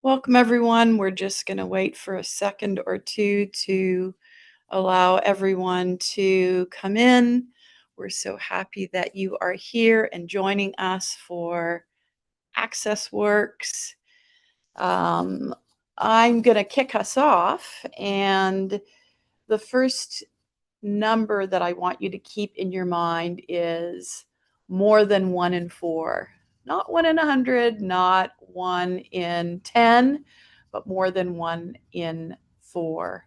Welcome, everyone. We're just going to wait for a second or two to allow everyone to come in. We're so happy that you are here and joining us for AccessWorks. I'm going to kick us off, and the first number that I want you to keep in your mind is more than 1 in 4. Not 1 in 100, not 1 in 10, but more than 1 in 4.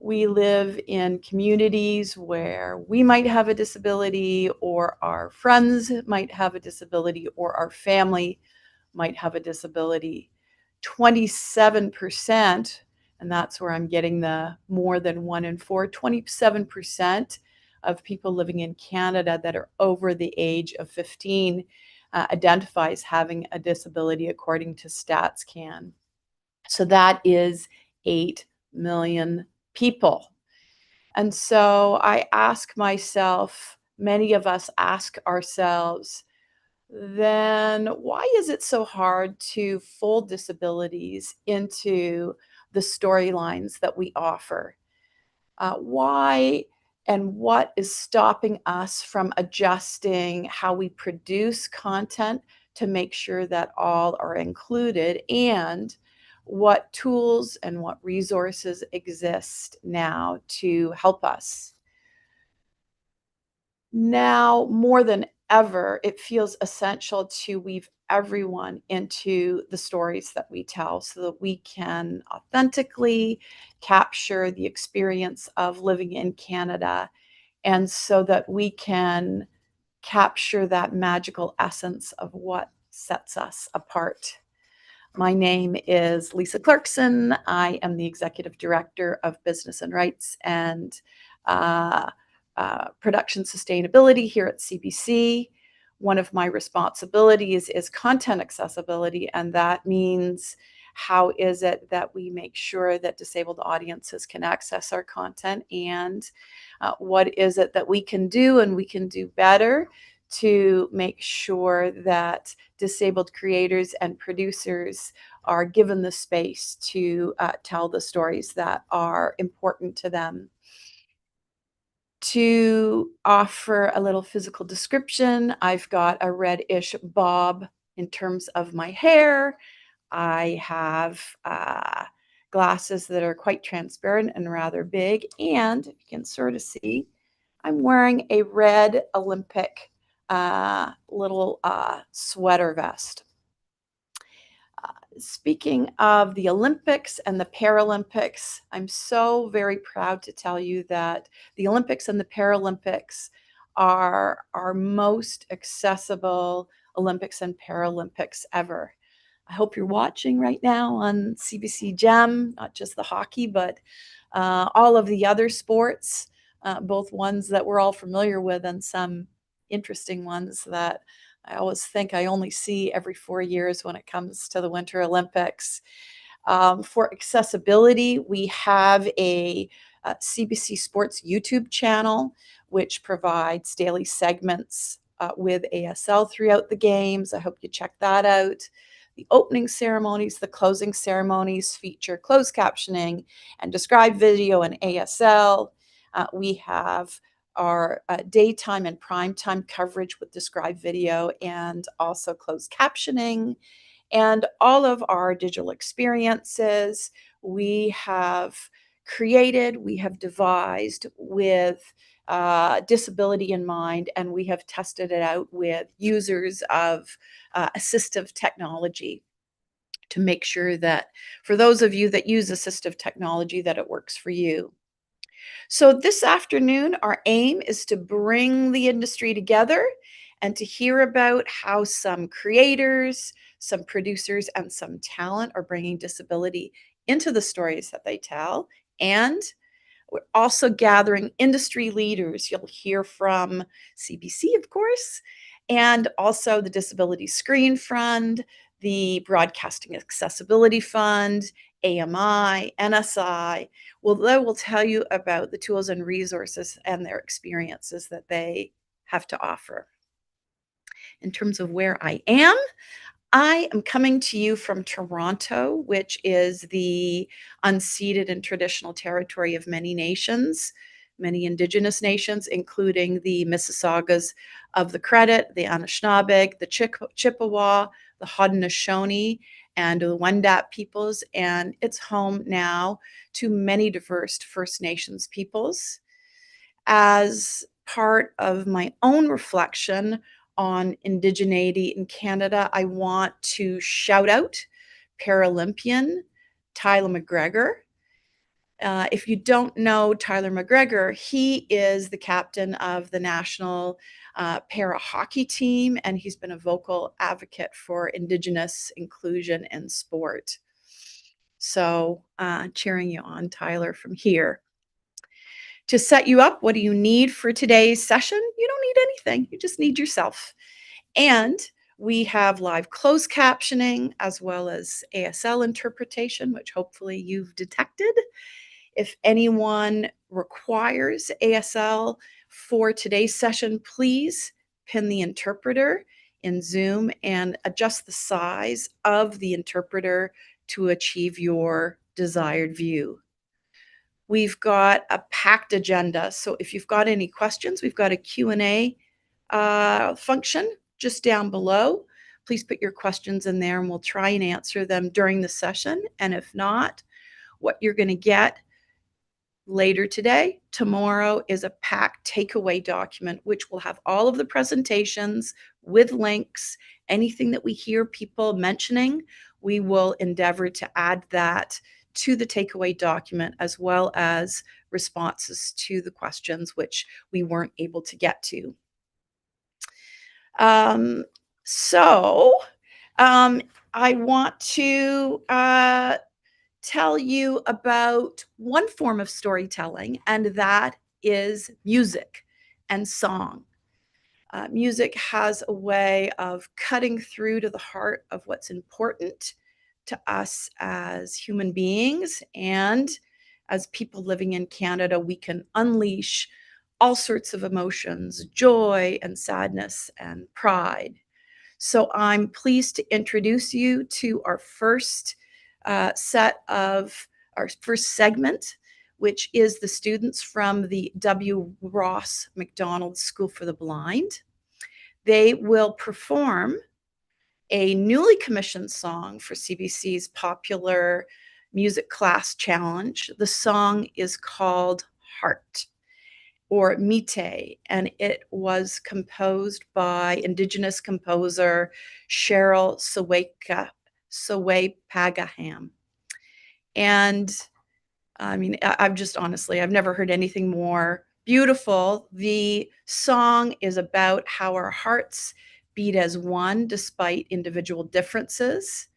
We live in communities where we might have a disability, or our friends might have a disability, or our family might have a disability. 27%, and that's where I'm getting the more than 1 in 4, 27% of people living in Canada that are over the age of 15 identifies having a disability according to StatsCan. So that is 8 million people. And so I ask myself, many of us ask ourselves, then why is it so hard to fold disabilities into the storylines that we offer? Why and what is stopping us from adjusting how we produce content to make sure that all are included, and what tools and what resources exist now to help us? Now more than ever, it feels essential to weave everyone into the stories that we tell so that we can authentically capture the experience of living in Canada, and so that we can capture that magical essence of what sets us apart. My name is Lisa Clarkson. I am the Executive Director of Business and Rights and uh, Production Sustainability here at CBC. One of my responsibilities is content accessibility, and that means how is it that we make sure that disabled audiences can access our content, and what is it that we can do and we can do better to make sure that disabled creators and producers are given the space to tell the stories that are important to them. To offer a little physical description, I've got a reddish bob in terms of my hair. I have glasses that are quite transparent and rather big, and you can sort of see I'm wearing a red Olympic little sweater vest. Speaking of the Olympics and the Paralympics, I'm so very proud to tell you that the Olympics and the Paralympics are our most accessible Olympics and Paralympics ever. I hope you're watching right now on CBC Gem, not just the hockey, but all of the other sports, both ones that we're all familiar with and some interesting ones that I always think I only see every 4 years when it comes to the Winter Olympics. For accessibility, we have a CBC Sports YouTube channel, which provides daily segments with ASL throughout the games. I hope you check that out. The opening ceremonies, the closing ceremonies feature closed captioning and described video in ASL. We have our daytime and primetime coverage with described video and also closed captioning. And all of our digital experiences we have created, we have devised with disability in mind, and we have tested it out with users of assistive technology to make sure that for those of you that use assistive technology, that it works for you. So this afternoon, our aim is to bring the industry together and to hear about how some creators, some producers, and some talent are bringing disability into the stories that they tell. And we're also gathering industry leaders. You'll hear from CBC, of course, and also the Disability Screen Fund, the Broadcasting Accessibility Fund, AMI, NSI. Well, they will tell you about the tools and resources and their experiences that they have to offer. In terms of where I am, I am coming to you from Toronto, which is the unceded and traditional territory of many nations, many Indigenous nations, including the Mississaugas of the Credit, the Anishinaabe, the Chippewa, the Haudenosaunee, and the Wendat peoples. And it's home now to many diverse First Nations peoples. As part of my own reflection on indigeneity in Canada, I want to shout out Paralympian Tyler McGregor. If you don't know Tyler McGregor, he is the captain of the national para hockey team, and he's been a vocal advocate for Indigenous inclusion in sport. So cheering you on, Tyler, from here. To set you up, what do you need for today's session? You don't need anything. You just need yourself. And we have live closed captioning as well as ASL interpretation, which hopefully you've detected. If anyone requires ASL for today's session, please pin the interpreter in Zoom and adjust the size of the interpreter to achieve your desired view. We've got a packed agenda, so if you've got any questions, we've got a Q&A function just down below. Please put your questions in there and we'll try and answer them during the session. And if not, what you're going to get later today, tomorrow, is a packed takeaway document, which will have all of the presentations with links. Anything that we hear people mentioning, we will endeavor to add that to the takeaway document, as well as responses to the questions which we weren't able to get to. I want to tell you about one form of storytelling, and that is music and song. Music has a way of cutting through to the heart of what's important to us as human beings, and as people living in Canada, we can unleash all sorts of emotions, joy and sadness and pride. So I'm pleased to introduce you to our first segment, which is the students from the W. Ross Macdonald School for the Blind. They will perform a newly commissioned song for CBC's popular music class challenge. The song is called Heart, or Mite, and it was composed by Indigenous composer Cheryl Sawaypagaham. And I mean, I've never heard anything more beautiful. The song is about how our hearts beat as one despite individual differences.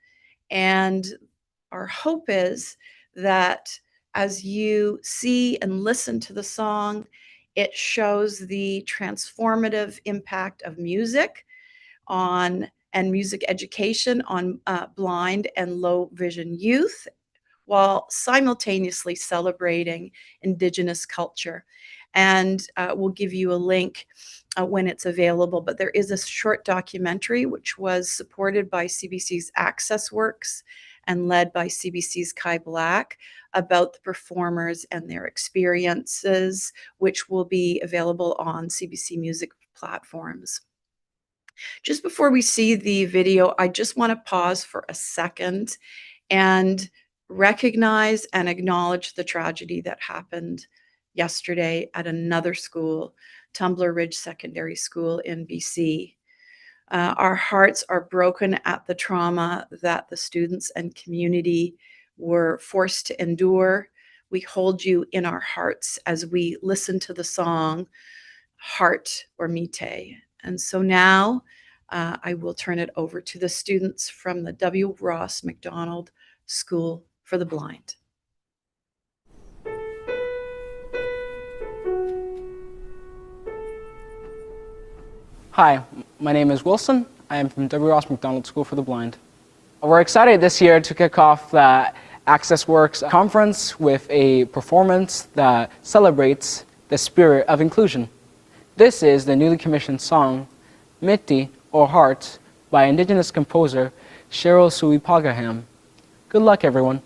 And our hope is that as you see and listen to the song, it shows the transformative impact of music and music education on blind and low vision youth, while simultaneously celebrating Indigenous culture. And we'll give you a link when it's available, but there is a short documentary which was supported by CBC's AccessWorks and led by CBC's Kai Black about the performers and their experiences, which will be available on CBC Music platforms. Just before we see the video, I just want to pause for a second and recognize and acknowledge the tragedy that happened yesterday at another school, Tumbler Ridge Secondary School in BC. Our hearts are broken at the trauma that the students and community were forced to endure. We hold you in our hearts as we listen to the song Heart, or Mite. And so now I will turn it over to the students from the W. Ross Macdonald School for the Blind. Hi, my name is Wilson. I am from W. Ross Macdonald School for the Blind. We're excited this year to kick off the AccessWorks conference with a performance that celebrates the spirit of inclusion. This is the newly commissioned song, Miti, or Heart, by Indigenous composer Cheryl Suipagaham. Good luck, everyone.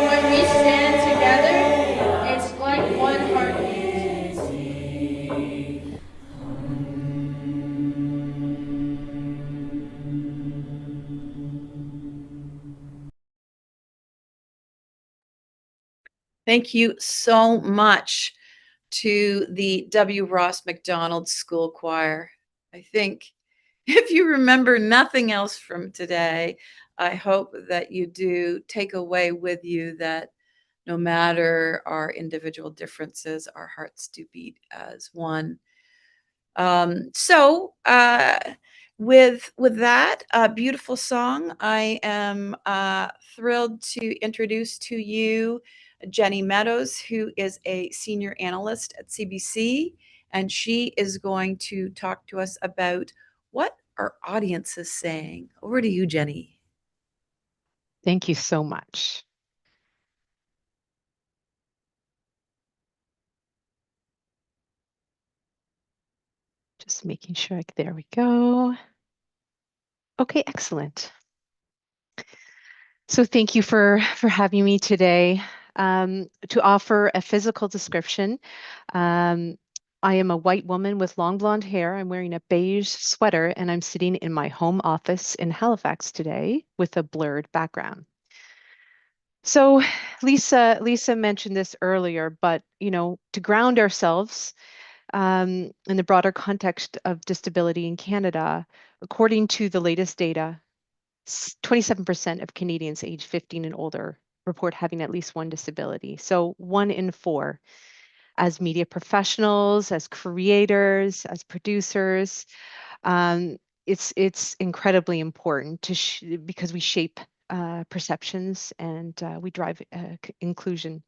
When we stand together, it's like one heartbeat. Thank you so much to the W. Ross Macdonald School Choir. I think if you remember nothing else from today, I hope that you do take away with you that no matter our individual differences, our hearts do beat as one. With that beautiful song, I am thrilled to introduce to you Jenny Meadows, who is a senior analyst at CBC, and she is going to talk to us about what our audience is saying. Over to you, Jenny. Thank you so much. Just making sure, there we go. Okay, excellent. So thank you for having me today to offer a physical description. I am a white woman with long blonde hair. I'm wearing a beige sweater and I'm sitting in my home office in Halifax today with a blurred background. So Lisa mentioned this earlier, but to ground ourselves in the broader context of disability in Canada, according to the latest data, 27% of Canadians aged 15 and older report having at least one disability. So 1 in 4. as media professionals, as creators, as producers, it's incredibly important because we shape perceptions and we drive inclusion.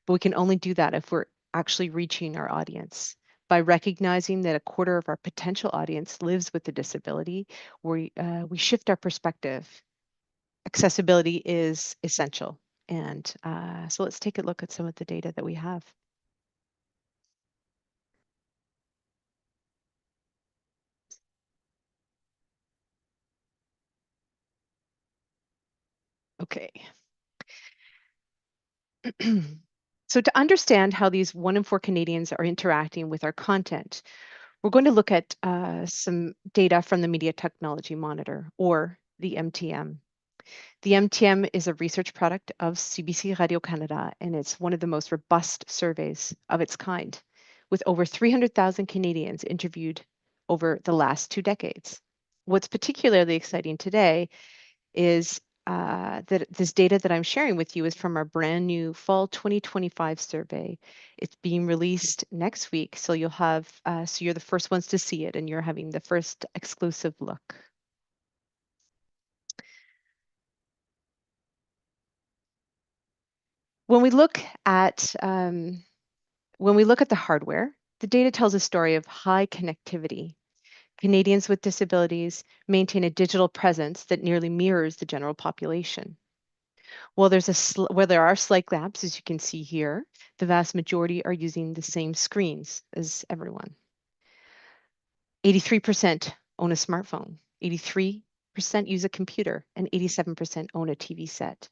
But we can only do that if we're actually reaching our audience. By recognizing that a quarter of our potential audience lives with a disability, we shift our perspective. Accessibility is essential. And so let's take a look at some of the data that we have. Okay. So to understand how these 1 in 4 Canadians are interacting with our content, we're going to look at some data from the Media Technology Monitor, or the MTM. The MTM is a research product of CBC Radio-Canada, and it's one of the most robust surveys of its kind, with over 300,000 Canadians interviewed over the last 2 decades. What's particularly exciting today is that this data that I'm sharing with you is from our brand new fall 2025 survey. It's being released next week, so you'll have so you're the first ones to see it, and you're having the first exclusive look. When we look at the hardware, the data tells a story of high connectivity. Canadians with disabilities maintain a digital presence that nearly mirrors the general population. While there are slight gaps, as you can see here, the vast majority are using the same screens as everyone. 83% own a smartphone, 83% use a computer, and 87% own a TV set,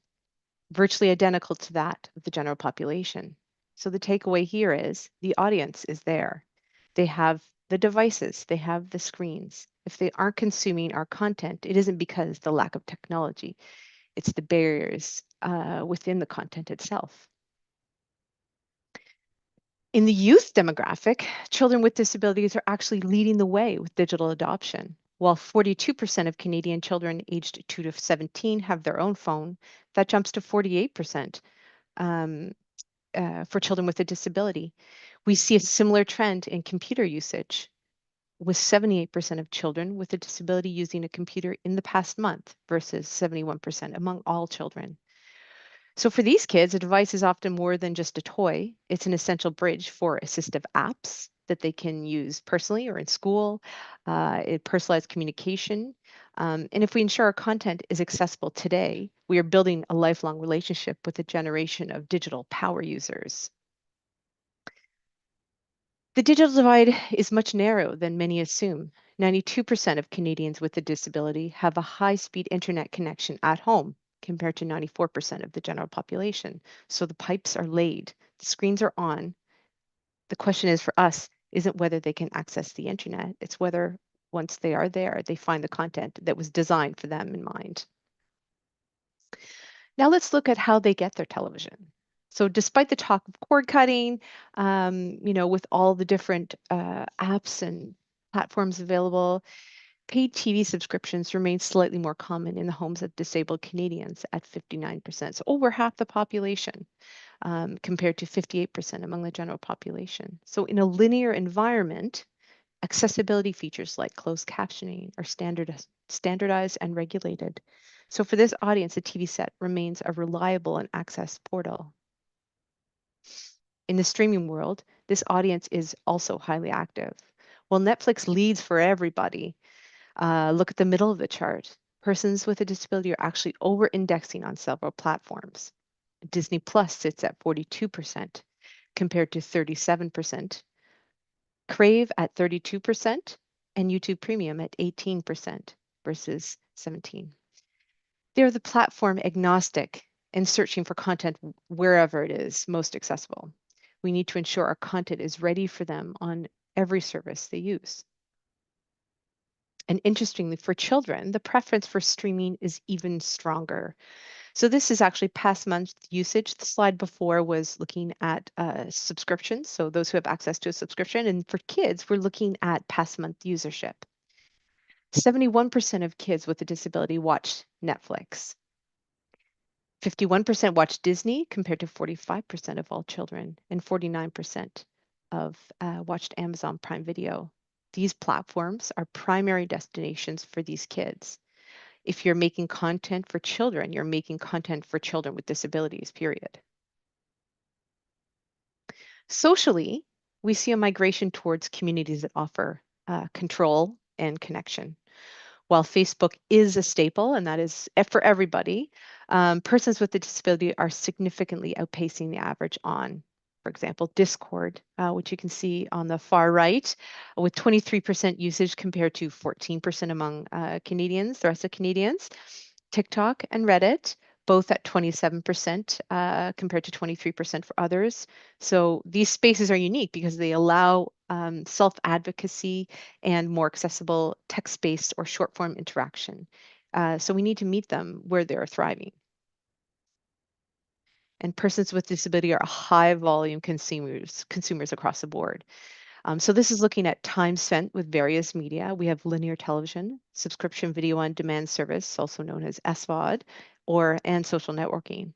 virtually identical to that of the general population. So the takeaway here is the audience is there. They have the devices, they have the screens. If they aren't consuming our content, it isn't because the lack of technology, it's the barriers within the content itself. In the youth demographic, children with disabilities are actually leading the way with digital adoption. While 42% of Canadian children aged 2 to 17 have their own phone, that jumps to 48% for children with a disability. We see a similar trend in computer usage, with 78% of children with a disability using a computer in the past month versus 71% among all children. So for these kids, a device is often more than just a toy. It's an essential bridge for assistive apps that they can use personally or in school, personalized communication. And if we ensure our content is accessible today, we are building a lifelong relationship with a generation of digital power users. The digital divide is much narrower than many assume. 92% of Canadians with a disability have a high-speed internet connection at home, compared to 94% of the general population. So the pipes are laid, the screens are on. The question is for us isn't whether they can access the internet, it's whether once they are there, they find the content that was designed for them in mind. Now let's look at how they get their television. So despite the talk of cord cutting, with all the different apps and platforms available, paid TV subscriptions remain slightly more common in the homes of disabled Canadians at 59%, so over half the population, compared to 58% among the general population. So in a linear environment, accessibility features like closed captioning are standardized and regulated. So for this audience, a TV set remains a reliable and access portal. In the streaming world, this audience is also highly active. While Netflix leads for everybody, look at the middle of the chart. Persons with a disability are actually over-indexing on several platforms. Disney Plus sits at 42% compared to 37%, Crave at 32%, and YouTube Premium at 18% versus 17%. They're the platform agnostic and searching for content wherever it is most accessible. We need to ensure our content is ready for them on every service they use. And interestingly, for children, the preference for streaming is even stronger. So this is actually past month usage. The slide before was looking at subscriptions, so those who have access to a subscription. And for kids, we're looking at past month usership. 71% of kids with a disability watch Netflix. 51% watch Disney compared to 45% of all children, and 49% of watched Amazon Prime Video. These platforms are primary destinations for these kids. If you're making content for children, you're making content for children with disabilities, period. Socially, we see a migration towards communities that offer control and connection. While Facebook is a staple, and that is for everybody, persons with a disability are significantly outpacing the average on, for example, Discord, which you can see on the far right, with 23% usage compared to 14% among Canadians, the rest of Canadians. TikTok and Reddit, both at 27% compared to 23% for others. So these spaces are unique because they allow self-advocacy and more accessible text-based or short-form interaction. So we need to meet them where they're thriving. And persons with disability are high volume consumers across the board. So this is looking at time spent with various media. We have linear television, subscription video on demand service, also known as SVOD, and social networking.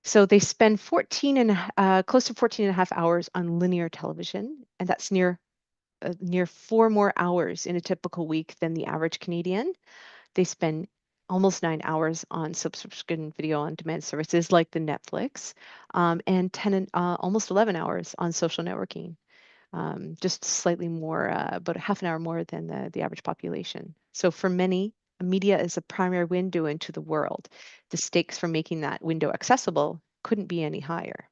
So they spend close to 14 and a half hours on linear television, and that's near 4 more hours in a typical week than the average Canadian. They spend almost 9 hours on subscription video on demand services like the Netflix, and almost 11 hours on social networking. Just slightly more, about half an hour more than the average population. So for many, media is a primary window into the world. The stakes for making that window accessible couldn't be any higher.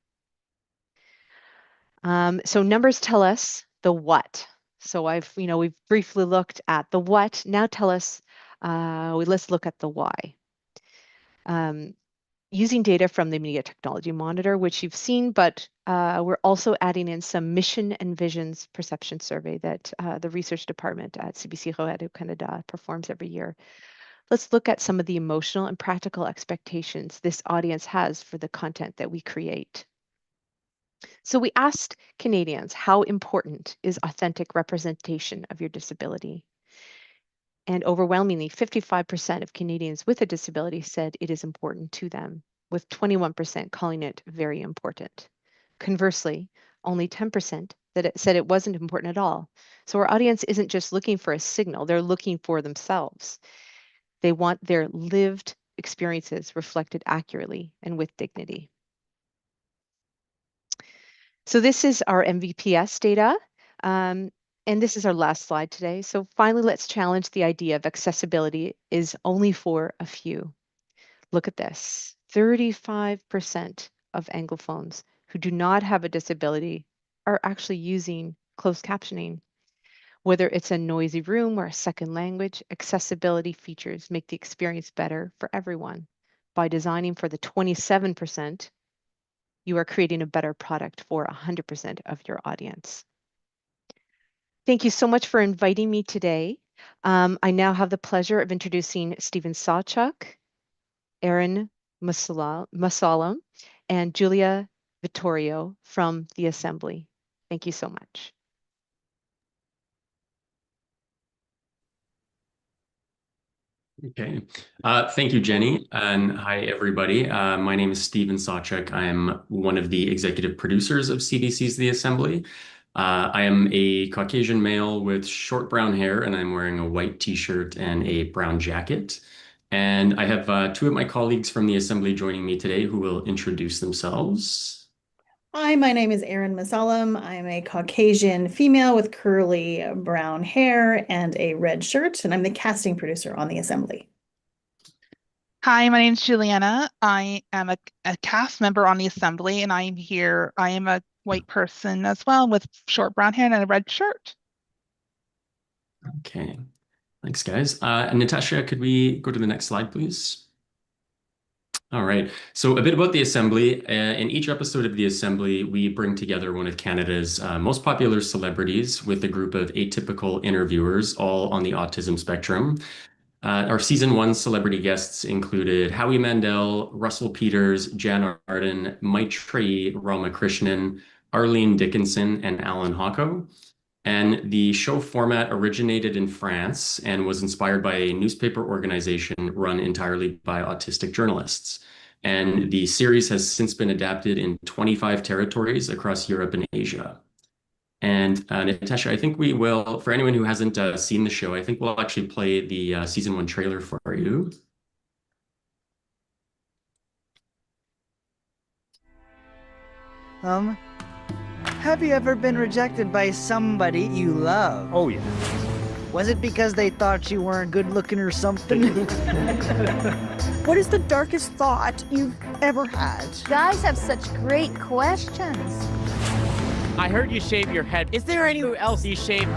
So numbers tell us the what. So we've briefly looked at the what. Now tell us, let's look at the why. Using data from the Media Technology Monitor, which you've seen, but we're also adding in some mission and visions perception survey that the research department at CBC Canada performs every year. Let's look at some of the emotional and practical expectations this audience has for the content that we create. So we asked Canadians, how important is authentic representation of your disability? And overwhelmingly, 55% of Canadians with a disability said it is important to them, with 21% calling it very important. Conversely, only 10% said it wasn't important at all. So our audience isn't just looking for a signal, they're looking for themselves. They want their lived experiences reflected accurately and with dignity. So this is our MVPS data. And this is our last slide today. So finally, let's challenge the idea of accessibility is only for a few. Look at this. 35% of Anglophones who do not have a disability are actually using closed captioning. Whether it's a noisy room or a second language, accessibility features make the experience better for everyone. By designing for the 27%, you are creating a better product for 100% of your audience. Thank you so much for inviting me today. I now have the pleasure of introducing Stephen Sawchuk, Aaron Musalam, and Julia Vittorio from the Assembly. Thank you so much. Okay. Thank you, Jenny. And hi, everybody. My name is Stephen Sawchuk. I am one of the executive producers of CBC's The Assembly. I am a Caucasian male with short brown hair, and I'm wearing a white t-shirt and a brown jacket. And I have two of my colleagues from The Assembly joining me today who will introduce themselves. Hi, my name is Erin Musalam. I'm a Caucasian female with curly brown hair and a red shirt, and I'm the casting producer on The Assembly. Hi, my name is Juliana. I am a cast member on The Assembly, and I'm here. I am a white person as well with short brown hair and a red shirt. Okay. Thanks, guys. And Natasha, could we go to the next slide, please? All right. So a bit about the Assembly. In each episode of the Assembly, we bring together one of Canada's most popular celebrities with a group of atypical interviewers, all on the autism spectrum. Our season 1 celebrity guests included Howie Mandel, Russell Peters, Jan Arden, Maitreyi Ramakrishnan, Arlene Dickinson, and Alan Hocko. And the show format originated in France and was inspired by a newspaper organization run entirely by autistic journalists. And the series has since been adapted in 25 territories across Europe and Asia. And Natasha, I think we will, for anyone who hasn't seen the show, I think we'll actually play the season 1 trailer for you. Have you ever been rejected by somebody you love? Oh, yeah. Was it because they thought you weren't good looking or something? What is the darkest thought you've ever had? Guys have such great questions. I heard you shave your head. Is there anyone else you shave?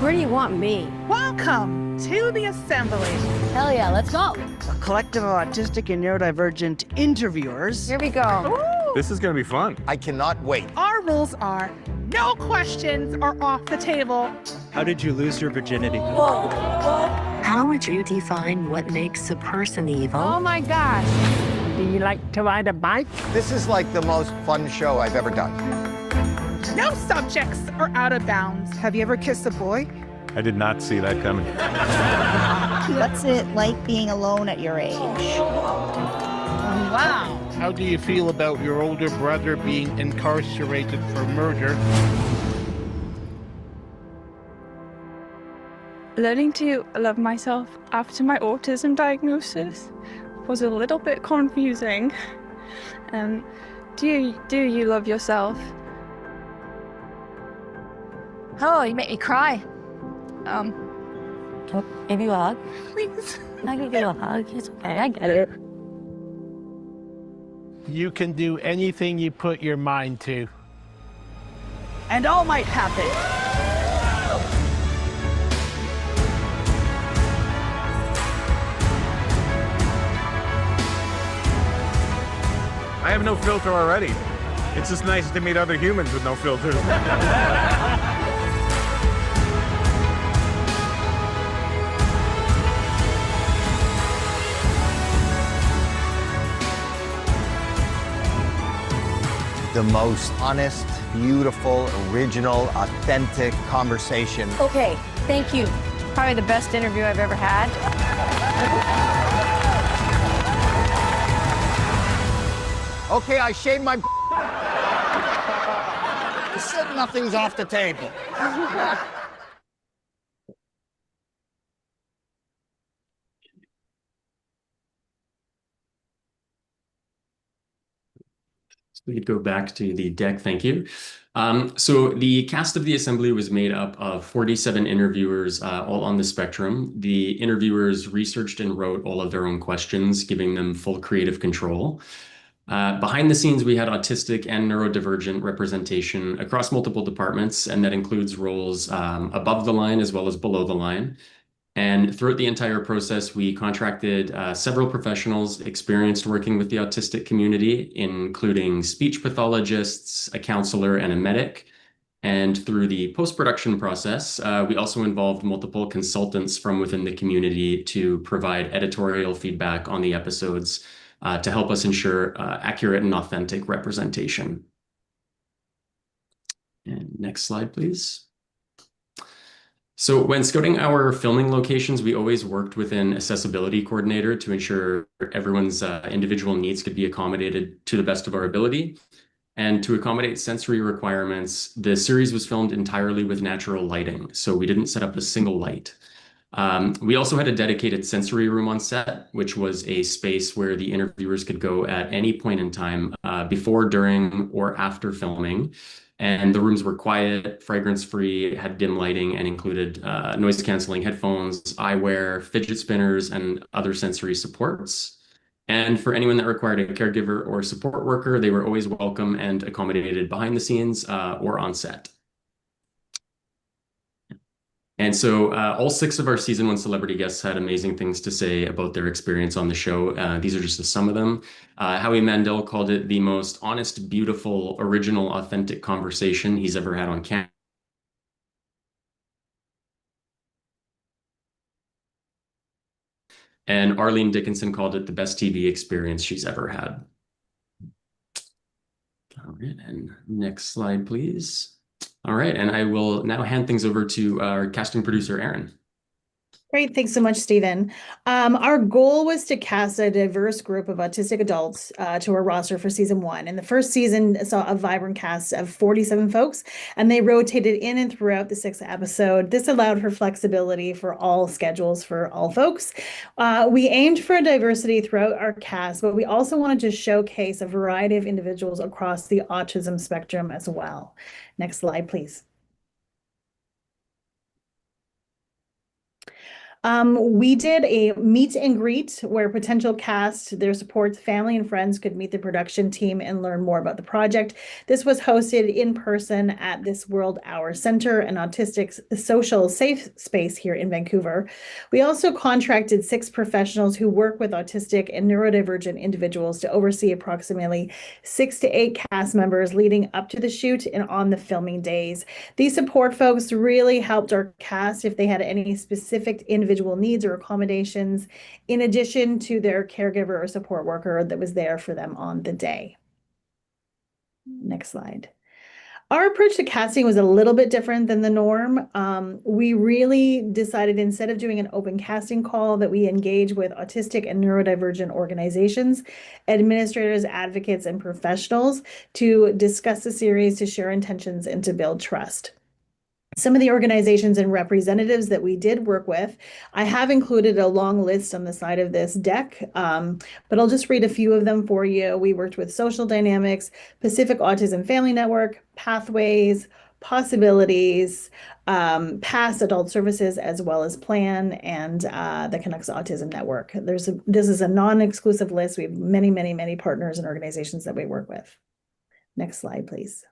Where do you want me? Welcome to the assembly. Hell yeah, let's go. A collective of autistic and neurodivergent interviewers. Here we go. Ooh. This is gonna be fun. I cannot wait. Our rules are no questions are off the table. How did you lose your virginity? How would you define what makes a person evil? Oh my gosh. Do you like to ride a bike? This is like the most fun show I've ever done. No subjects are out of bounds. Have you ever kissed a boy? I did not see that coming. What's it like being alone at your age? Wow. How do you feel about your older brother being incarcerated for murder? Learning to love myself after my autism diagnosis was a little bit confusing. Do you love yourself? Oh, you make me cry. Give you a hug? Please. I can give you a hug. It's okay, I get it. You can do anything you put your mind to. And all might happen. I have no filter already. It's just nice to meet other humans with no filter. The most honest, beautiful, original, authentic conversation. Okay, thank you. Probably the best interview I've ever had. Okay, I shaved my. You said nothing's off the table. So we could go back to the deck, thank you. So the cast of the assembly was made up of 47 interviewers, all on the spectrum. The interviewers researched and wrote all of their own questions, giving them full creative control. Behind the scenes, we had autistic and neurodivergent representation across multiple departments, and that includes roles above the line as well as below the line. And throughout the entire process, we contracted several professionals experienced working with the autistic community, including speech pathologists, a counselor, and a medic. And through the post-production process, we also involved multiple consultants from within the community to provide editorial feedback on the episodes to help us ensure accurate and authentic representation. And next slide, please. So when scouting our filming locations, we always worked with an accessibility coordinator to ensure everyone's individual needs could be accommodated to the best of our ability. And to accommodate sensory requirements, the series was filmed entirely with natural lighting, so we didn't set up a single light. We also had a dedicated sensory room on set, which was a space where the interviewers could go at any point in time before, during, or after filming. And the rooms were quiet, fragrance-free, had dim lighting, and included noise-canceling headphones, eyewear, fidget spinners, and other sensory supports. And for anyone that required a caregiver or support worker, they were always welcome and accommodated behind the scenes or on set. And so all 6 of our season 1 celebrity guests had amazing things to say about their experience on the show. These are just some of them. Howie Mandel called it the most honest, beautiful, original, authentic conversation he's ever had on camera. And Arlene Dickinson called it the best TV experience she's ever had. All right, and next slide, please. All right, and I will now hand things over to our casting producer, Aaron. Great. Thanks so much, Stephen. Our goal was to cast a diverse group of autistic adults to our roster for season 1. And the first season saw a vibrant cast of 47 folks, and they rotated in and throughout the 6th episode. This allowed for flexibility for all schedules for all folks. We aimed for a diversity throughout our cast, but we also wanted to showcase a variety of individuals across the autism spectrum as well. Next slide, please. We did a meet and greet where potential cast, their supports, family, and friends could meet the production team and learn more about the project. This was hosted in person at This World Hour Center, an autistic social safe space here in Vancouver. We also contracted 6 professionals who work with autistic and neurodivergent individuals to oversee approximately 6 to 8 cast members leading up to the shoot and on the filming days. These support folks really helped our cast if they had any specific individual needs or accommodations, in addition to their caregiver or support worker that was there for them on the day. Next slide. Our approach to casting was a little bit different than the norm. We really decided, instead of doing an open casting call, that we engage with autistic and neurodivergent organizations, administrators, advocates, and professionals to discuss the series, to share intentions, and to build trust. Some of the organizations and representatives that we did work with, I have included a long list on the side of this deck, but I'll just read a few of them for you. We worked with Social Dynamics, Pacific Autism Family Network, Pathways, Possibilities, Past Adult Services, as well as Plan, and the Canucks Autism Network. This is a non-exclusive list. We have many, many, many partners and organizations that we work with. Next slide, please.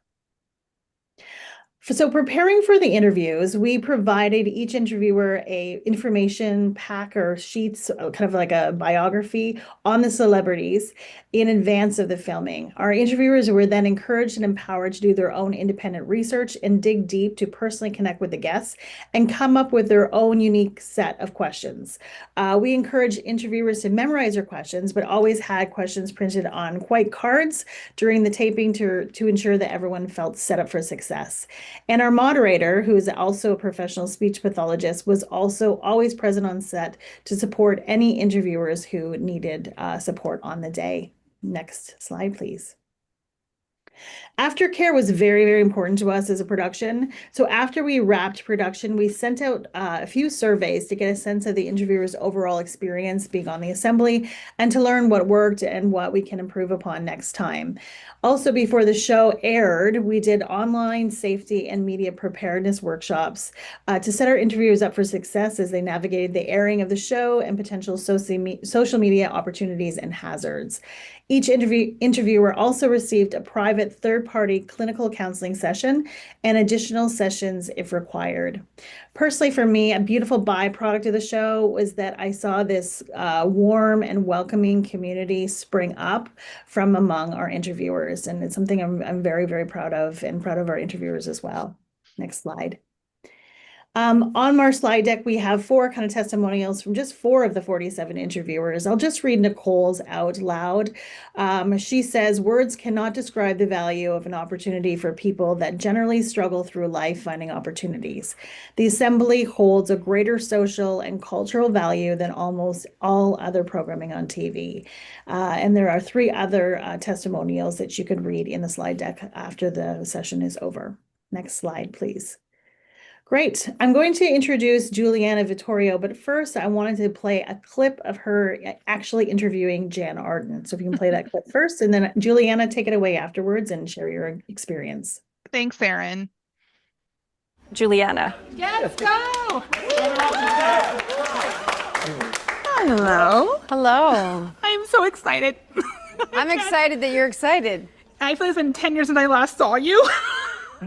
So preparing for the interviews, we provided each interviewer a information pack or sheets, kind of like a biography on the celebrities in advance of the filming. Our interviewers were then encouraged and empowered to do their own independent research and dig deep to personally connect with the guests and come up with their own unique set of questions. We encouraged interviewers to memorize their questions, but always had questions printed on white cards during the taping to ensure that everyone felt set up for success. And our moderator, who is also a professional speech pathologist, was also always present on set to support any interviewers who needed support on the day. Next slide, please. Aftercare was very, very important to us as a production. So after we wrapped production, we sent out a few surveys to get a sense of the interviewer's overall experience being on the assembly and to learn what worked and what we can improve upon next time. Also, before the show aired, we did online safety and media preparedness workshops to set our interviewers up for success as they navigated the airing of the show and potential social media opportunities and hazards. Each interviewer also received a private third-party clinical counseling session and additional sessions if required. Personally, for me, a beautiful byproduct of the show was that I saw this warm and welcoming community spring up from among our interviewers. And it's something I'm very, very proud of, and proud of our interviewers as well. Next slide. On our slide deck, we have 4 kind of testimonials from just 4 of the 47 interviewers. I'll just read Nicole's out loud. She says, "Words cannot describe the value of an opportunity for people that generally struggle through life finding opportunities. The assembly holds a greater social and cultural value than almost all other programming on TV." And there are 3 other testimonials that you can read in the slide deck after the session is over. Next slide, please. Great. I'm going to introduce Juliana Vittorio, but first I wanted to play a clip of her actually interviewing Jan Arden. So if you can play that clip first, and then Juliana, take it away afterwards and share your experience. Thanks, Erin. Juliana. Yes, go! Hello. Hello. I'm so excited. I'm excited that you're excited. I feel it's been 10 years since I last saw you.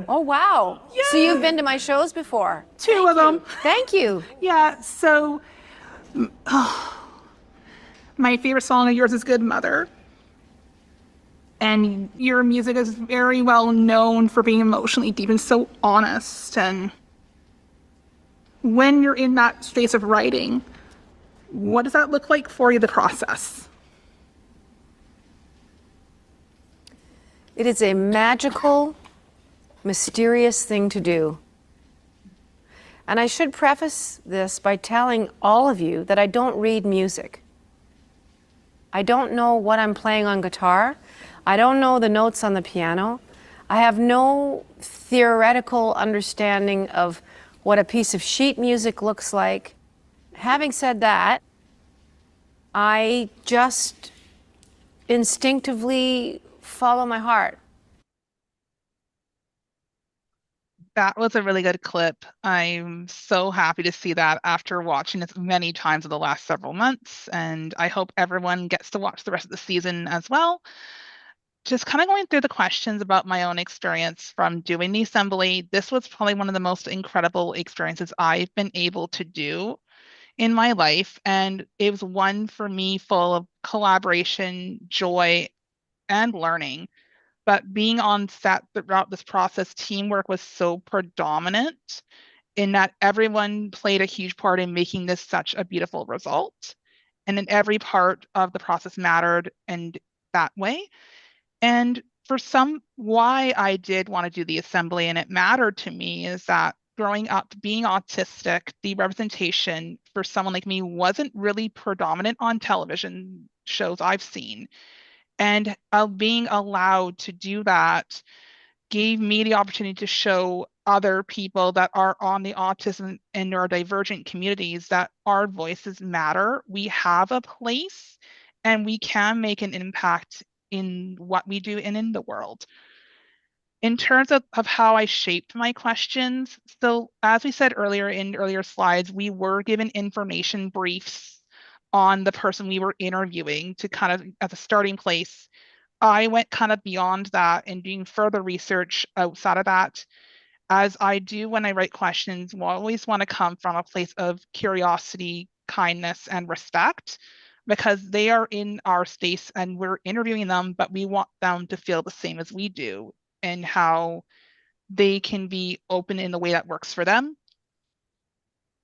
Oh, wow. Yeah. So you've been to my shows before? 2 of them. Thank you. Yeah, so my favorite song of yours is Good Mother. And your music is very well known for being emotionally deep and so honest. And when you're in that space of writing, what does that look like for you, the process? It is a magical, mysterious thing to do. And I should preface this by telling all of you that I don't read music. I don't know what I'm playing on guitar. I don't know the notes on the piano. I have no theoretical understanding of what a piece of sheet music looks like. Having said that, I just instinctively follow my heart. That was a really good clip. I'm so happy to see that after watching it many times in the last several months, and I hope everyone gets to watch the rest of the season as well. Just kind of going through the questions about my own experience from doing the assembly, this was probably one of the most incredible experiences I've been able to do in my life, and it was one for me full of collaboration, joy, and learning. But being on set throughout this process, teamwork was so predominant in that everyone played a huge part in making this such a beautiful result. And then every part of the process mattered in that way. And for some, why I did want to do the assembly and it mattered to me is that growing up, being autistic, the representation for someone like me wasn't really predominant on television shows I've seen. And being allowed to do that gave me the opportunity to show other people that are on the autism and neurodivergent communities that our voices matter. We have a place and we can make an impact in what we do and in the world. In terms of how I shaped my questions, so as we said earlier in earlier slides, we were given information briefs on the person we were interviewing to kind of as a starting place. I went kind of beyond that and doing further research outside of that. As I do when I write questions, we always want to come from a place of curiosity, kindness, and respect, because they are in our space and we're interviewing them, but we want them to feel the same as we do and how they can be open in the way that works for them.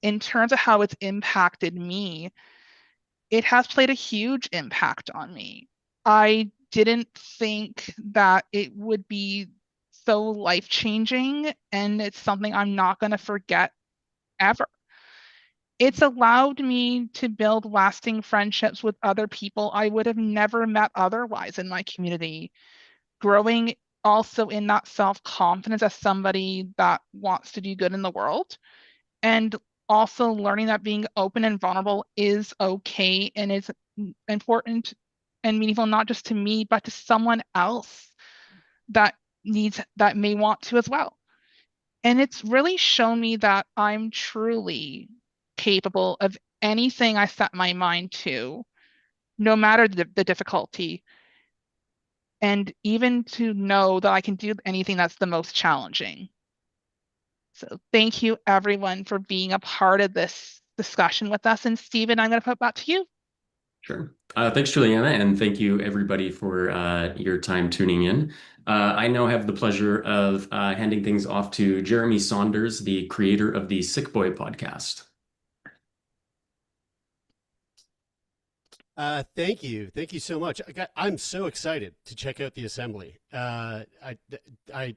In terms of how it's impacted me, it has played a huge impact on me. I didn't think that it would be so life-changing, and it's something I'm not going to forget ever. It's allowed me to build lasting friendships with other people I would have never met otherwise in my community. Growing also in that self-confidence as somebody that wants to do good in the world, and also learning that being open and vulnerable is okay and is important and meaningful, not just to me, but to someone else that may want to as well. And it's really shown me that I'm truly capable of anything I set my mind to, no matter the difficulty. And even to know that I can do anything that's the most challenging. So thank you everyone for being a part of this discussion with us. And Stephen, I'm going to put it back to you. Sure. Thanks, Juliana, and thank you everybody for your time tuning in. I now have the pleasure of handing things off to Jeremy Saunders, the creator of the Sickboy podcast. Thank you. Thank you so much. I'm so excited to check out the assembly. I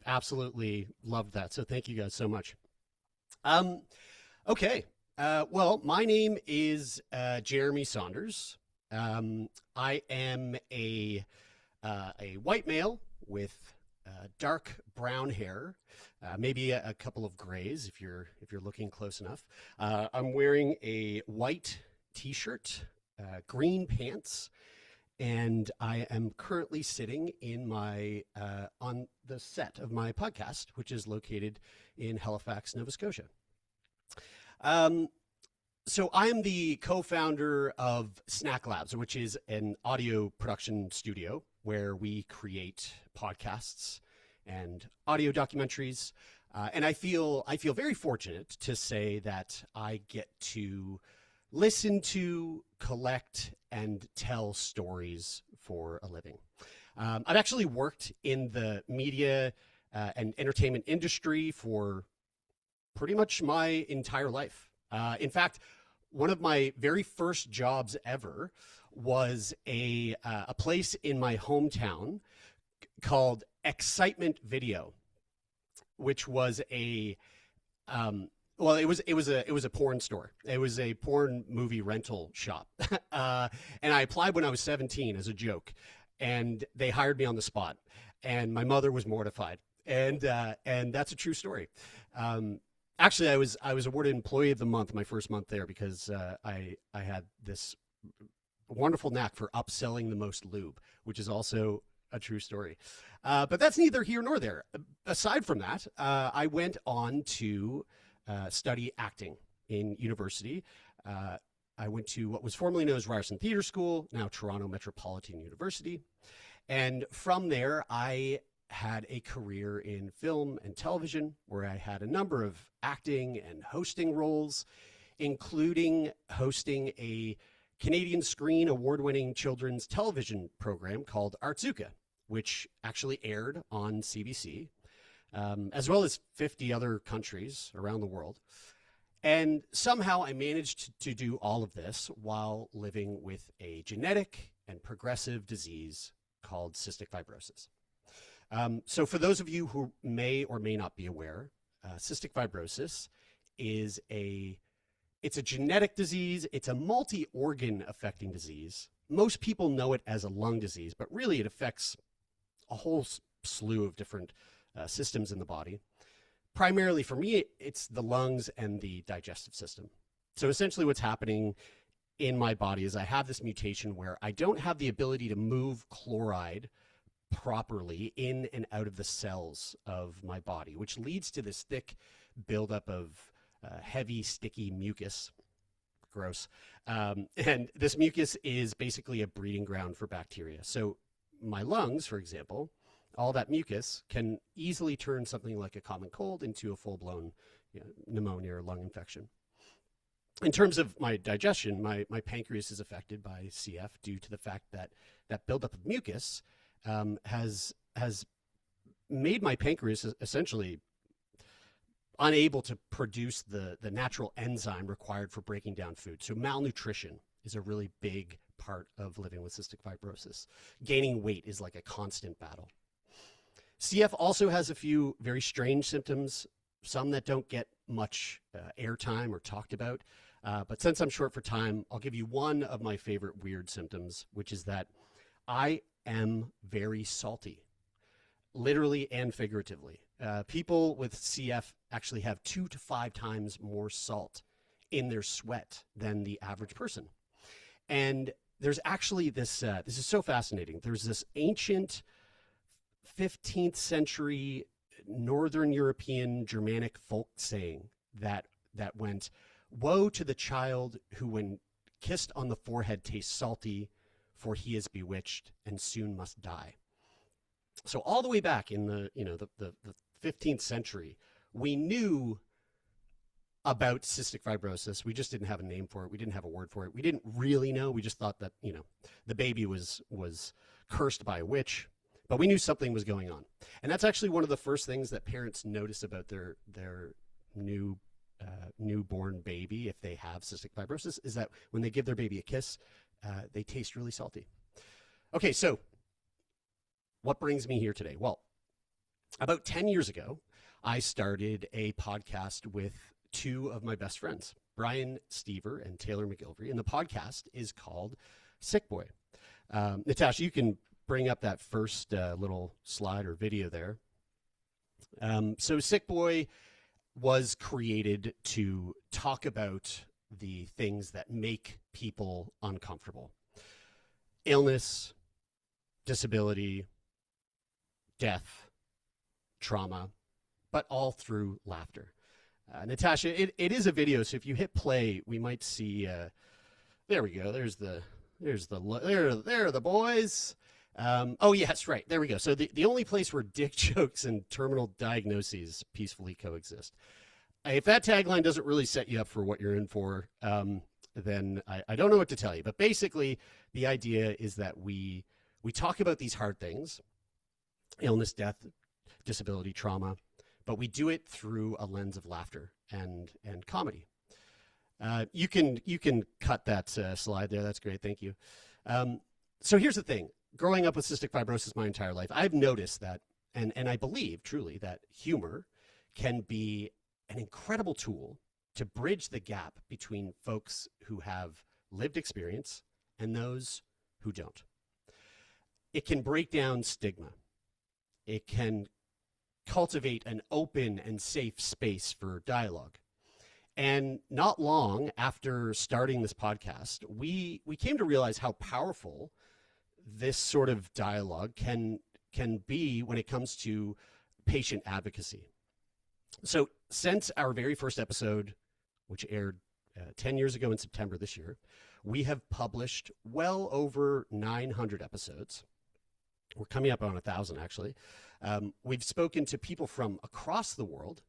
absolutely loved that. So thank you guys so much. Okay. Well, my name is Jeremy Saunders. I am a white male with dark brown hair, maybe a couple of grays if you're looking close enough. I'm wearing a white t-shirt, green pants, and I am currently sitting in my on the set of my podcast, which is located in Halifax, Nova Scotia. So I'm the co-founder of Snack Labs, which is an audio production studio where we create podcasts and audio documentaries. And I feel very fortunate to say that I get to listen to, collect, and tell stories for a living. I've actually worked in the media and entertainment industry for pretty much my entire life. In fact, one of my very first jobs ever was a place in my hometown called Excitement Video, which was a Well, it was a porn store. It was a porn movie rental shop, and I applied when I was 17 as a joke, and they hired me on the spot. And my mother was mortified, and that's a true story. Actually, I was awarded Employee of the Month my first month there because I had this wonderful knack for upselling the most lube, which is also a true story. But that's neither here nor there. Aside from that, I went on to study acting in university. I went to what was formerly known as Ryerson Theatre School, now Toronto Metropolitan University. And from there, I had a career in film and television where I had a number of acting and hosting roles, including hosting a Canadian Screen Award-winning children's television program called Artzuka, which actually aired on CBC, as well as 50 other countries around the world. And somehow I managed to do all of this while living with a genetic and progressive disease called cystic fibrosis. So for those of you who may or may not be aware, cystic fibrosis is it's a genetic disease. It's a multi-organ affecting disease. Most people know it as a lung disease, but really it affects a whole slew of different systems in the body. Primarily for me, it's the lungs and the digestive system. So essentially what's happening in my body is I have this mutation where I don't have the ability to move chloride properly in and out of the cells of my body, which leads to this thick buildup of heavy, sticky mucus. Gross. And this mucus is basically a breeding ground for bacteria. So my lungs, for example, all that mucus can easily turn something like a common cold into a full-blown pneumonia or lung infection. In terms of my digestion, my pancreas is affected by CF due to the fact that that buildup of mucus has made my pancreas essentially unable to produce the natural enzyme required for breaking down food. So malnutrition is a really big part of living with cystic fibrosis. Gaining weight is like a constant battle. CF also has a few very strange symptoms, some that don't get much airtime or talked about. But since I'm short for time, I'll give you one of my favorite weird symptoms, which is that I am very salty, literally and figuratively. People with CF actually have 2 to 5 times more salt in their sweat than the average person. And there's actually this is so fascinating. There's this ancient 15th century Northern European Germanic folk saying that went, "Woe to the child who when kissed on the forehead tastes salty, for he is bewitched and soon must die." So all the way back in the 15th century, we knew about cystic fibrosis. We just didn't have a name for it. We didn't have a word for it. We didn't really know. We just thought that, the baby was cursed by a witch, but we knew something was going on. And that's actually one of the first things that parents notice about their newborn baby, if they have cystic fibrosis, is that when they give their baby a kiss, they taste really salty. Okay, so what brings me here today? Well, about 10 years ago, I started a podcast with 2 of my best friends, Brian Stever and Taylor McGilvery, and the podcast is called Sickboy. Natasha, you can bring up that first little slide or video there. So Sickboy was created to talk about the things that make people uncomfortable. Illness, disability, death, trauma, but all through laughter. Natasha, it is a video, so if you hit play, we might see, there we go, there are the boys. Oh yes, right, there we go. So the only place where dick jokes and terminal diagnoses peacefully coexist. If that tagline doesn't really set you up for what you're in for, then I don't know what to tell you. But basically, the idea is that we talk about these hard things, illness, death, disability, trauma, but we do it through a lens of laughter and comedy. You can cut that slide there. That's great. Thank you. So here's the thing. Growing up with cystic fibrosis my entire life, I've noticed that, and I believe truly that humor can be an incredible tool to bridge the gap between folks who have lived experience and those who don't. It can break down stigma. It can cultivate an open and safe space for dialogue. And not long after starting this podcast, we came to realize how powerful this sort of dialogue can be when it comes to patient advocacy. So since our very first episode, which aired 10 years ago in September this year, we have published well over 900 episodes. We're coming up on 1,000, actually. We've spoken to people from across the world,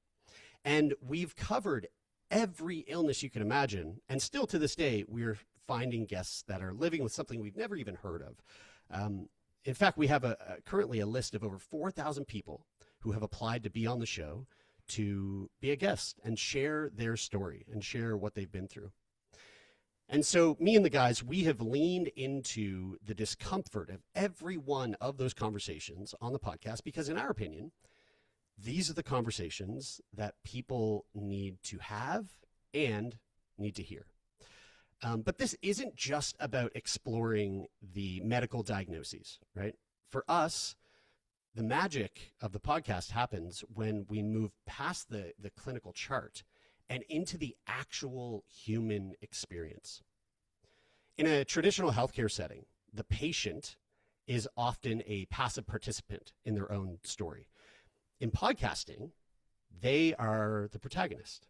and we've covered every illness you can imagine. And still to this day, we're finding guests that are living with something we've never even heard of. In fact, we have currently a list of over 4,000 people who have applied to be on the show to be a guest and share their story and share what they've been through. And so me and the guys, we have leaned into the discomfort of every one of those conversations on the podcast because, in our opinion, these are the conversations that people need to have and need to hear. But this isn't just about exploring the medical diagnoses, right? For us, the magic of the podcast happens when we move past the clinical chart and into the actual human experience. In a traditional healthcare setting, the patient is often a passive participant in their own story. In podcasting, they are the protagonist.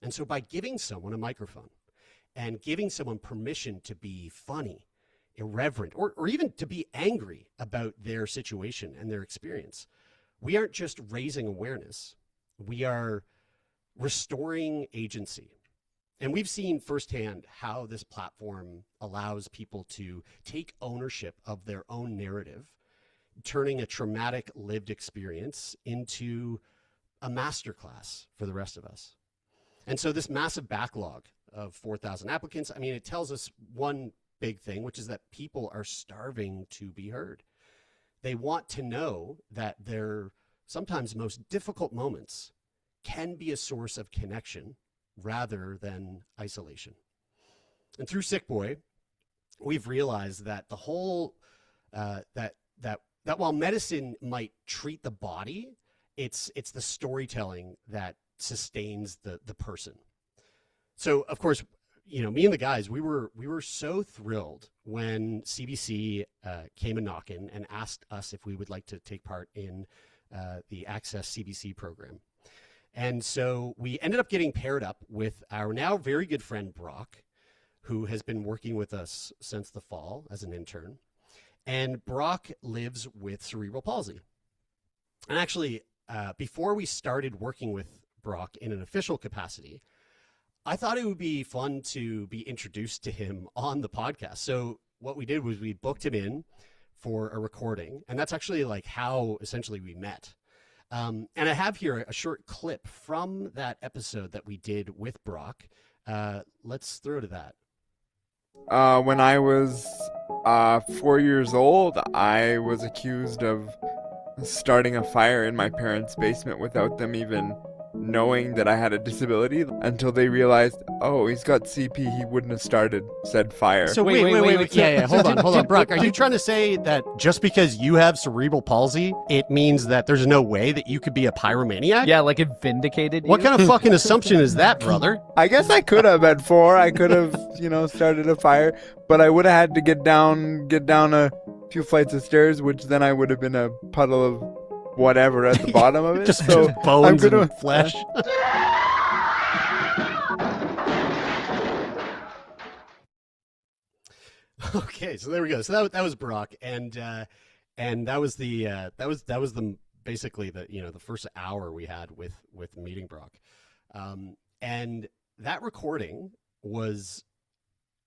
And so by giving someone a microphone and giving someone permission to be funny, irreverent, or even to be angry about their situation and their experience, we aren't just raising awareness, we are restoring agency. And we've seen firsthand how this platform allows people to take ownership of their own narrative, turning a traumatic lived experience into a masterclass for the rest of us. And so this massive backlog of 4,000 applicants, I mean, it tells us one big thing, which is that people are starving to be heard. They want to know that their sometimes most difficult moments can be a source of connection rather than isolation. And through Sickboy, we've realized that the whole, that while medicine might treat the body, it's the storytelling that sustains the person. So of course, you know, me and the guys, we were so thrilled when CBC came a knocking and asked us if we would like to take part in the Access CBC program. And so we ended up getting paired up with our now very good friend Brock, who has been working with us since the fall as an intern. And Brock lives with cerebral palsy. And actually, before we started working with Brock in an official capacity, I thought it would be fun to be introduced to him on the podcast. So what we did was we booked him in for a recording, and that's actually like how essentially we met. And I have here a short clip from that episode that we did with Brock. Let's throw to that. When I was 4 years old, I was accused of starting a fire in my parents' basement without them even knowing that I had a disability until they realized, oh, he's got CP, he wouldn't have started said fire. So wait. Yeah, hold on. Brock, are you trying to say that just because you have cerebral palsy, it means that there's no way that you could be a pyromaniac? Yeah, like it vindicated you? What kind of fucking assumption is that, brother? I guess I could have at 4. I could have, started a fire, but I would have had to get down a few flights of stairs, which then I would have been a puddle of whatever at the bottom of it. just bones and flesh. Okay, so there we go. So that was Brock, and that was the basically the first hour we had with meeting Brock, and that recording was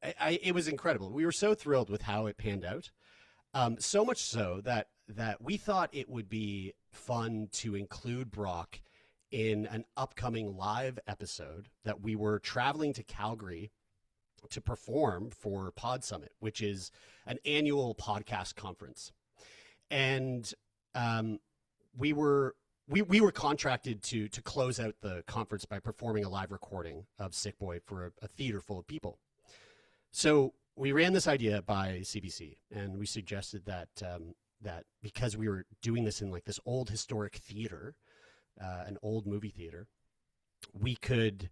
it was incredible. We were so thrilled with how it panned out, so much so that we thought it would be fun to include Brock in an upcoming live episode that we were traveling to Calgary to perform for Pod Summit, which is an annual podcast conference. And we were we were contracted to close out the conference by performing a live recording of Sickboy for a theater full of people. So we ran this idea by CBC, and we suggested that that because we were doing this in like this old historic theater, an old movie theater, we could,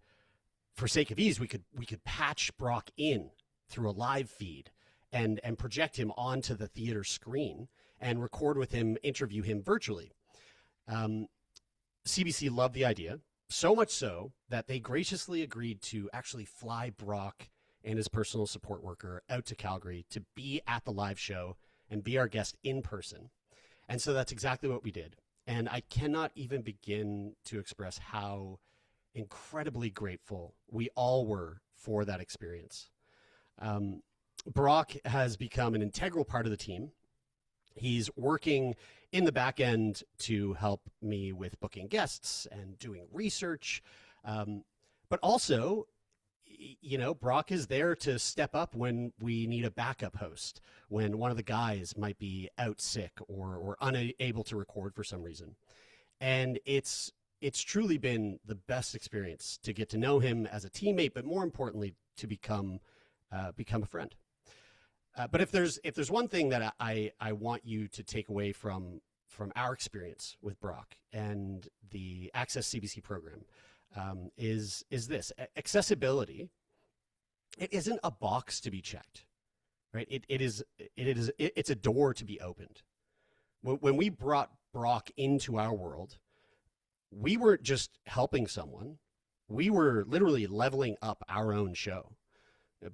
for sake of ease, we could patch Brock in through a live feed and project him onto the theater screen and record with him, interview him virtually. CBC loved the idea, so much so that they graciously agreed to actually fly Brock and his personal support worker out to Calgary to be at the live show and be our guest in person. And so that's exactly what we did. And I cannot even begin to express how incredibly grateful we all were for that experience. Brock has become an integral part of the team. He's working in the back end to help me with booking guests and doing research. But also, you know, Brock is there to step up when we need a backup host, when one of the guys might be out sick or unable to record for some reason. And it's truly been the best experience to get to know him as a teammate, but more importantly, to become a friend. But if there's one thing that I want you to take away from our experience with Brock and the Access CBC program, is this: accessibility. It isn't a box to be checked, right? It's a door to be opened. When we brought Brock into our world, we weren't just helping someone; we were literally leveling up our own show.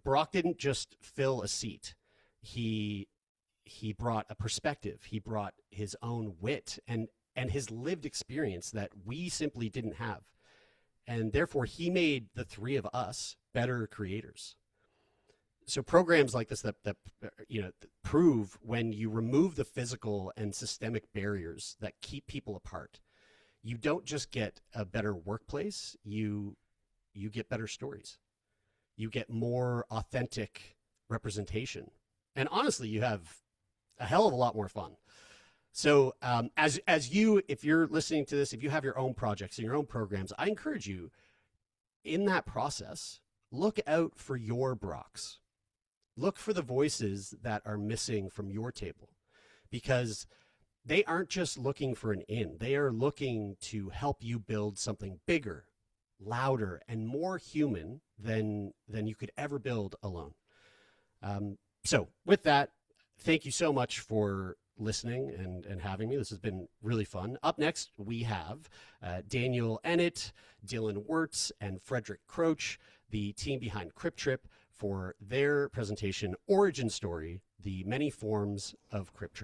Brock didn't just fill a seat. He brought a perspective. He brought his own wit and his lived experience that we simply didn't have. And therefore, he made the three of us better creators. So programs like this that prove when you remove the physical and systemic barriers that keep people apart, you don't just get a better workplace, you get better stories. You get more authentic representation. And honestly, you have a hell of a lot more fun. So if you're listening to this, if you have your own projects and your own programs, I encourage you in that process, look out for your Brocks. Look for the voices that are missing from your table, because they aren't just looking for an in. They are looking to help you build something bigger, louder, and more human than you could ever build alone. So with that, thank you so much for listening and having me. This has been really fun. Up next, we have Daniel Ennett, Dylan Wirtz, and Frederick Croach, the team behind Crip, for their presentation, Origin Story, The Many Forms of Crip.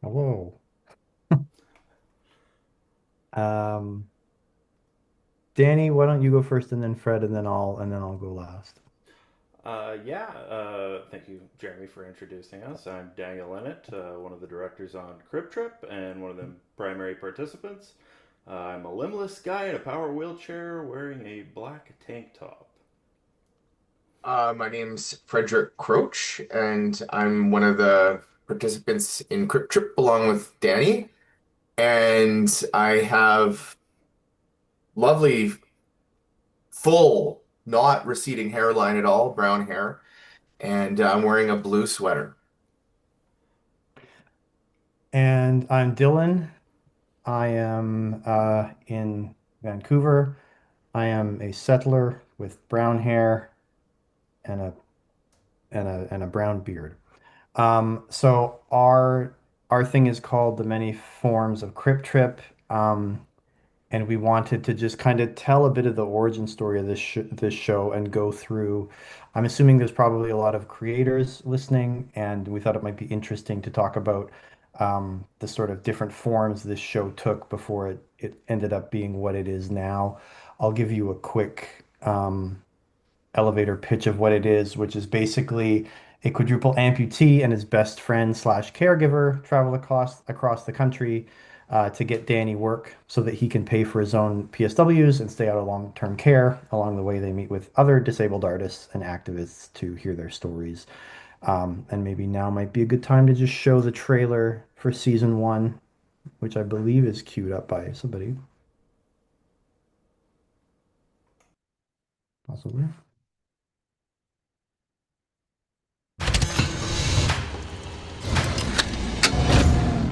Hello. Danny, why don't you go first, and then Fred, and then I'll go last. Thank you, Jeremy, for introducing us. I'm Daniel Ennett, one of the directors on Crip and one of the primary participants. I'm a limbless guy in a power wheelchair wearing a black tank top. My name's Frederick Croach, and I'm one of the participants in Crip along with Danny. And I have lovely, full, not receding hairline at all, brown hair, and I'm wearing a blue sweater. And I'm Dylan. I am in Vancouver. I am a settler with brown hair and a brown beard. So our thing is called The Many Forms of Crip. And we wanted to just kind of tell a bit of the origin story of this show and go through. I'm assuming there's probably a lot of creators listening, and we thought it might be interesting to talk about the sort of different forms this show took before it ended up being what it is now. I'll give you a quick elevator pitch of what it is, which is basically a quadruple amputee and his best friend / caregiver travel across the country to get Danny work so that he can pay for his own PSWs and stay out of long-term care. Along the way, they meet with other disabled artists and activists to hear their stories. And maybe now might be a good time to just show the trailer for season 1, which I believe is queued up by somebody. Possibly.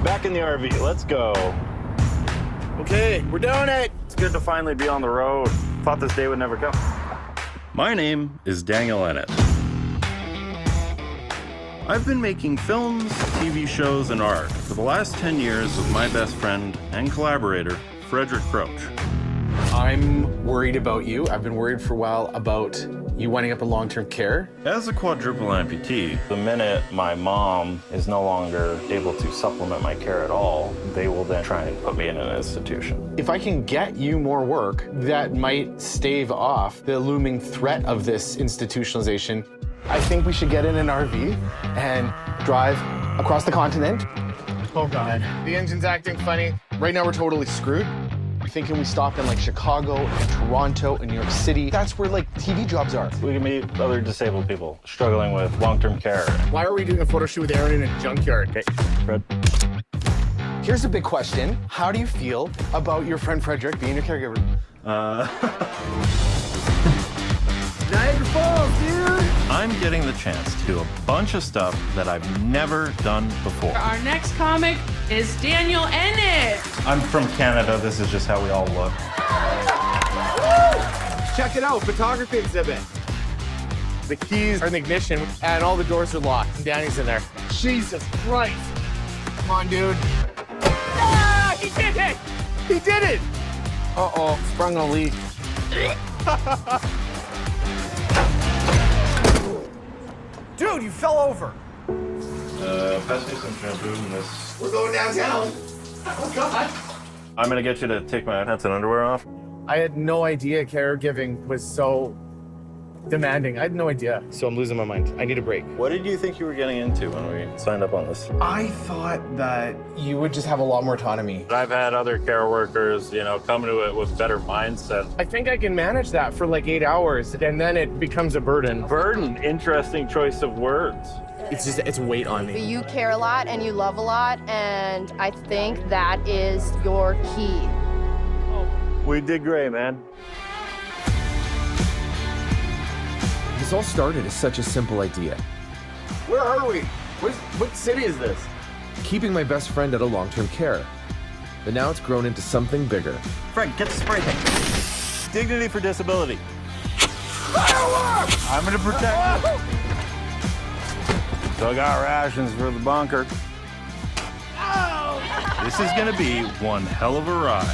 Back in the RV, let's go. Okay, we're doing it. It's good to finally be on the road. Thought this day would never come. My name is Daniel Ennett. I've been making films, TV shows, and art for the last 10 years with my best friend and collaborator, Frederick Crouch. I'm worried about you. I've been worried for a while about you winding up in long-term care. As a quadruple amputee, the minute my mom is no longer able to supplement my care at all, they will then try and put me in an institution. If I can get you more work, that might stave off the looming threat of this institutionalization. I think we should get in an RV and drive across the continent. Oh God. The engine's acting funny. Right now we're totally screwed. I'm thinking we stop in like Chicago and Toronto and New York City. That's where like TV jobs are. We can meet other disabled people struggling with long-term care. Why are we doing a photo shoot with Aaron in a junkyard? Okay, Fred. Here's a big question. How do you feel about your friend Frederick being your caregiver? Niagara Falls, dude! I'm getting the chance to do a bunch of stuff that I've never done before. Our next comic is Daniel Ennett. I'm from Canada. This is just how we all look. Check it out, photography exhibit. The keys are in the ignition and all the doors are locked and Danny's in there. Jesus Christ. Come on, dude. Ah, he did it! He did it! Uh-oh, sprung a leak. Dude, you fell over. Pass me some shampoo and this. We're going downtown. Oh, God. I'm gonna get you to take my pants and underwear off. I had no idea caregiving was so demanding. I had no idea. So I'm losing my mind. I need a break. What did you think you were getting into when we signed up on this? I thought that you would just have a lot more autonomy. I've had other care workers, come to it with better mindset. I think I can manage that for like 8 hours and then it becomes a burden. Burden, interesting choice of words. It's weight on me. You care a lot and you love a lot, and I think that is your key. We did great, man. This all started as such a simple idea. Where are we? What city is this? Keeping my best friend out of long-term care. But now it's grown into something bigger. Fred, get the spray thing. Dignity for disability. I'm gonna protect you. Still got rations for the bunker. This is gonna be one hell of a ride.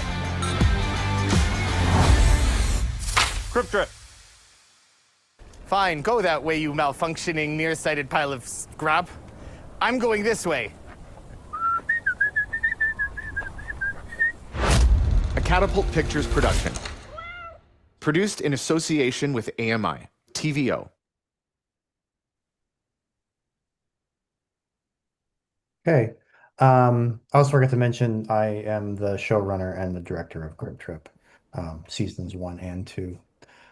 Crip trip. Fine, go that way, you malfunctioning, nearsighted pile of scrap. I'm going this way. A Catapult Pictures production. Produced in association with AMI, TVO. Okay. I also forgot to mention I am the showrunner and the director of Crip Trip, seasons 1 and 2.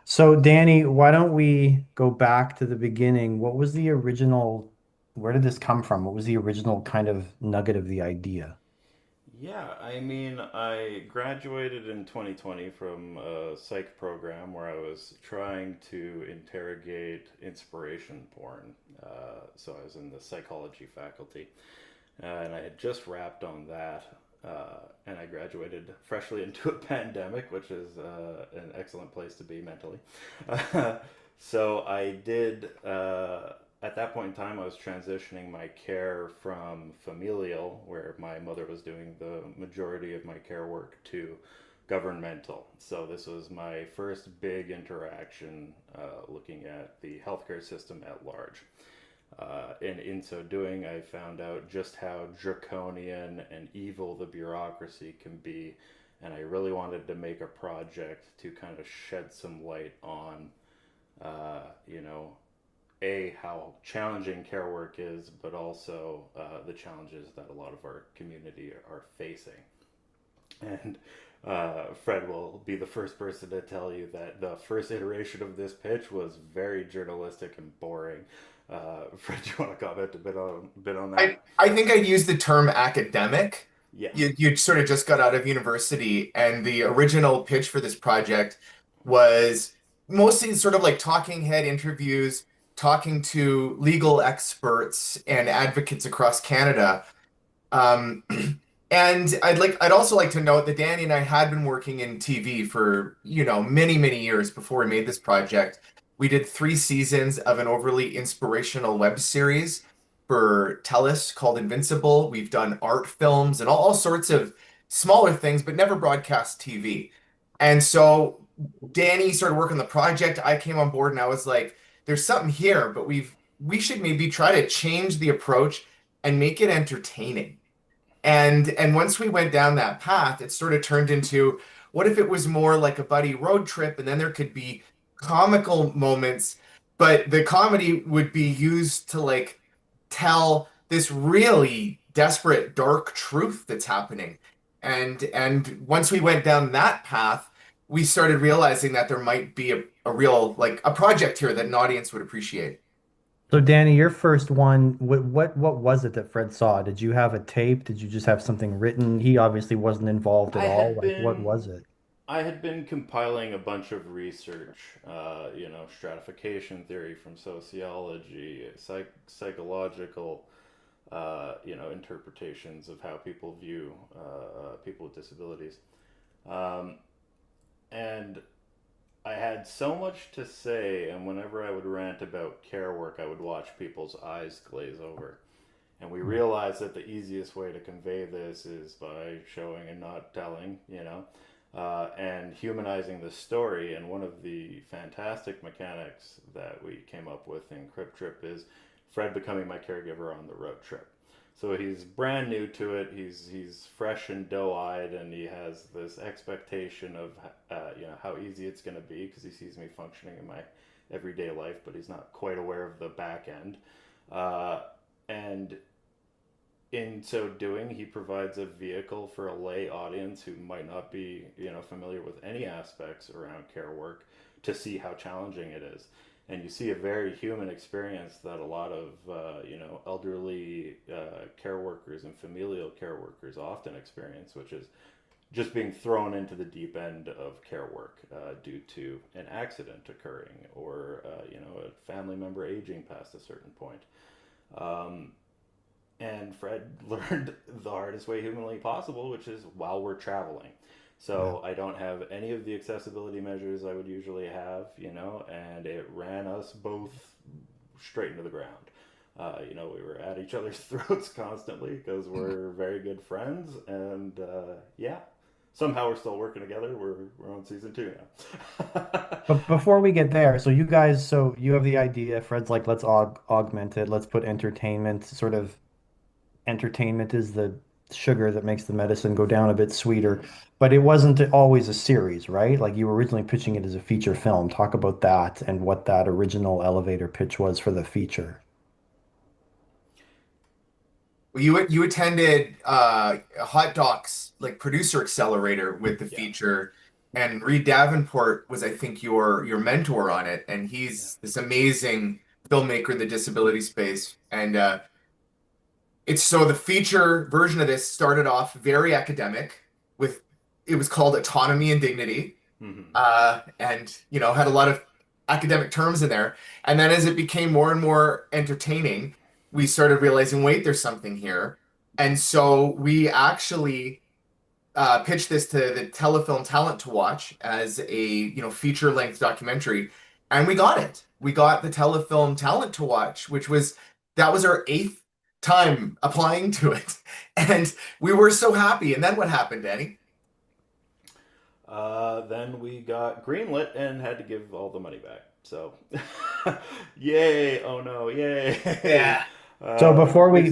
So Danny, why don't we go back to the beginning? What was the original, where did this come from? What was the original kind of nugget of the idea? Yeah, I mean, I graduated in 2020 from a psych program where I was trying to interrogate inspiration porn. So I was in the psychology faculty, and I had just wrapped on that. And I graduated freshly into a pandemic, which is an excellent place to be mentally. So I did, at that point in time, I was transitioning my care from familial, where my mother was doing the majority of my care work, to governmental. So this was my first big interaction looking at the healthcare system at large. And in so doing, I found out just how draconian and evil the bureaucracy can be. And I really wanted to make a project to kind of shed some light on, how challenging care work is, but also the challenges that a lot of our community are facing. And Fred will be the first person to tell you that the first iteration of this pitch was very journalistic and boring. Fred, do you want to comment a bit on that? I think I'd use the term academic. Yeah. You sort of just got out of university, and the original pitch for this project was mostly sort of like talking head interviews, talking to legal experts and advocates across Canada. Um, and I'd also like to note that Danny and I had been working in TV for, many, many years before we made this project. We did 3 seasons of an overly inspirational web series for TELUS called Invincible. We've done art films and all sorts of smaller things, but never broadcast TV. And so Danny started working on the project. I came on board and I was like, there's something here, but we should maybe try to change the approach and make it entertaining. And once we went down that path, it sort of turned into, what if it was more like a buddy road trip, and then there could be comical moments, but the comedy would be used to like tell this really desperate, dark truth that's happening. And once we went down that path, we started realizing that there might be a real, like, a project here that an audience would appreciate. So Danny, your first one, what was it that Fred saw? Did you have a tape? Did you just have something written? He obviously wasn't involved at all. Like, what was it? I had been compiling a bunch of research, stratification theory from sociology, psychological, interpretations of how people view people with disabilities. And I had so much to say, and whenever I would rant about care work, I would watch people's eyes glaze over. And we realized that the easiest way to convey this is by showing and not telling, and humanizing the story. And one of the fantastic mechanics that we came up with in Crip is Fred becoming my caregiver on the road trip. So he's brand new to it. He's fresh and doe-eyed, and he has this expectation of how easy it's going to be because he sees me functioning in my everyday life, but he's not quite aware of the back end. And in so doing, he provides a vehicle for a lay audience who might not be familiar with any aspects around care work to see how challenging it is. And you see a very human experience that a lot of elderly care workers and familial care workers often experience, which is just being thrown into the deep end of care work due to an accident occurring or a family member aging past a certain point. And Fred learned the hardest way humanly possible, which is while we're traveling. So I don't have any of the accessibility measures I would usually have, and it ran us both straight into the ground. We were at each other's throats constantly because we're very good friends, and somehow we're still working together. We're on season 2 now. But before we get there, so you have the idea, Fred's like, let's augment it, let's put entertainment, sort of entertainment is the sugar that makes the medicine go down a bit sweeter. But it wasn't always a series, right? Like, you were originally pitching it as a feature film. Talk about that and what that original elevator pitch was for the feature. You attended Hot Docs, like, producer accelerator with the feature, and Reed Davenport was, I think, your mentor on it, and he's this amazing filmmaker in the disability space. And it's so the feature version of this started off very academic with, it was called Autonomy and Dignity, and had a lot of academic terms in there. And then as it became more and more entertaining, we started realizing, wait, there's something here. And so we actually pitched this to the Telefilm Talent to Watch as a feature-length documentary, and we got it. We got the Telefilm Talent to Watch, that was our 8th time applying to it, and we were so happy. And then what happened, Danny? Then we got greenlit and had to give all the money back. So, yay! Oh no, yay! Yeah. So before we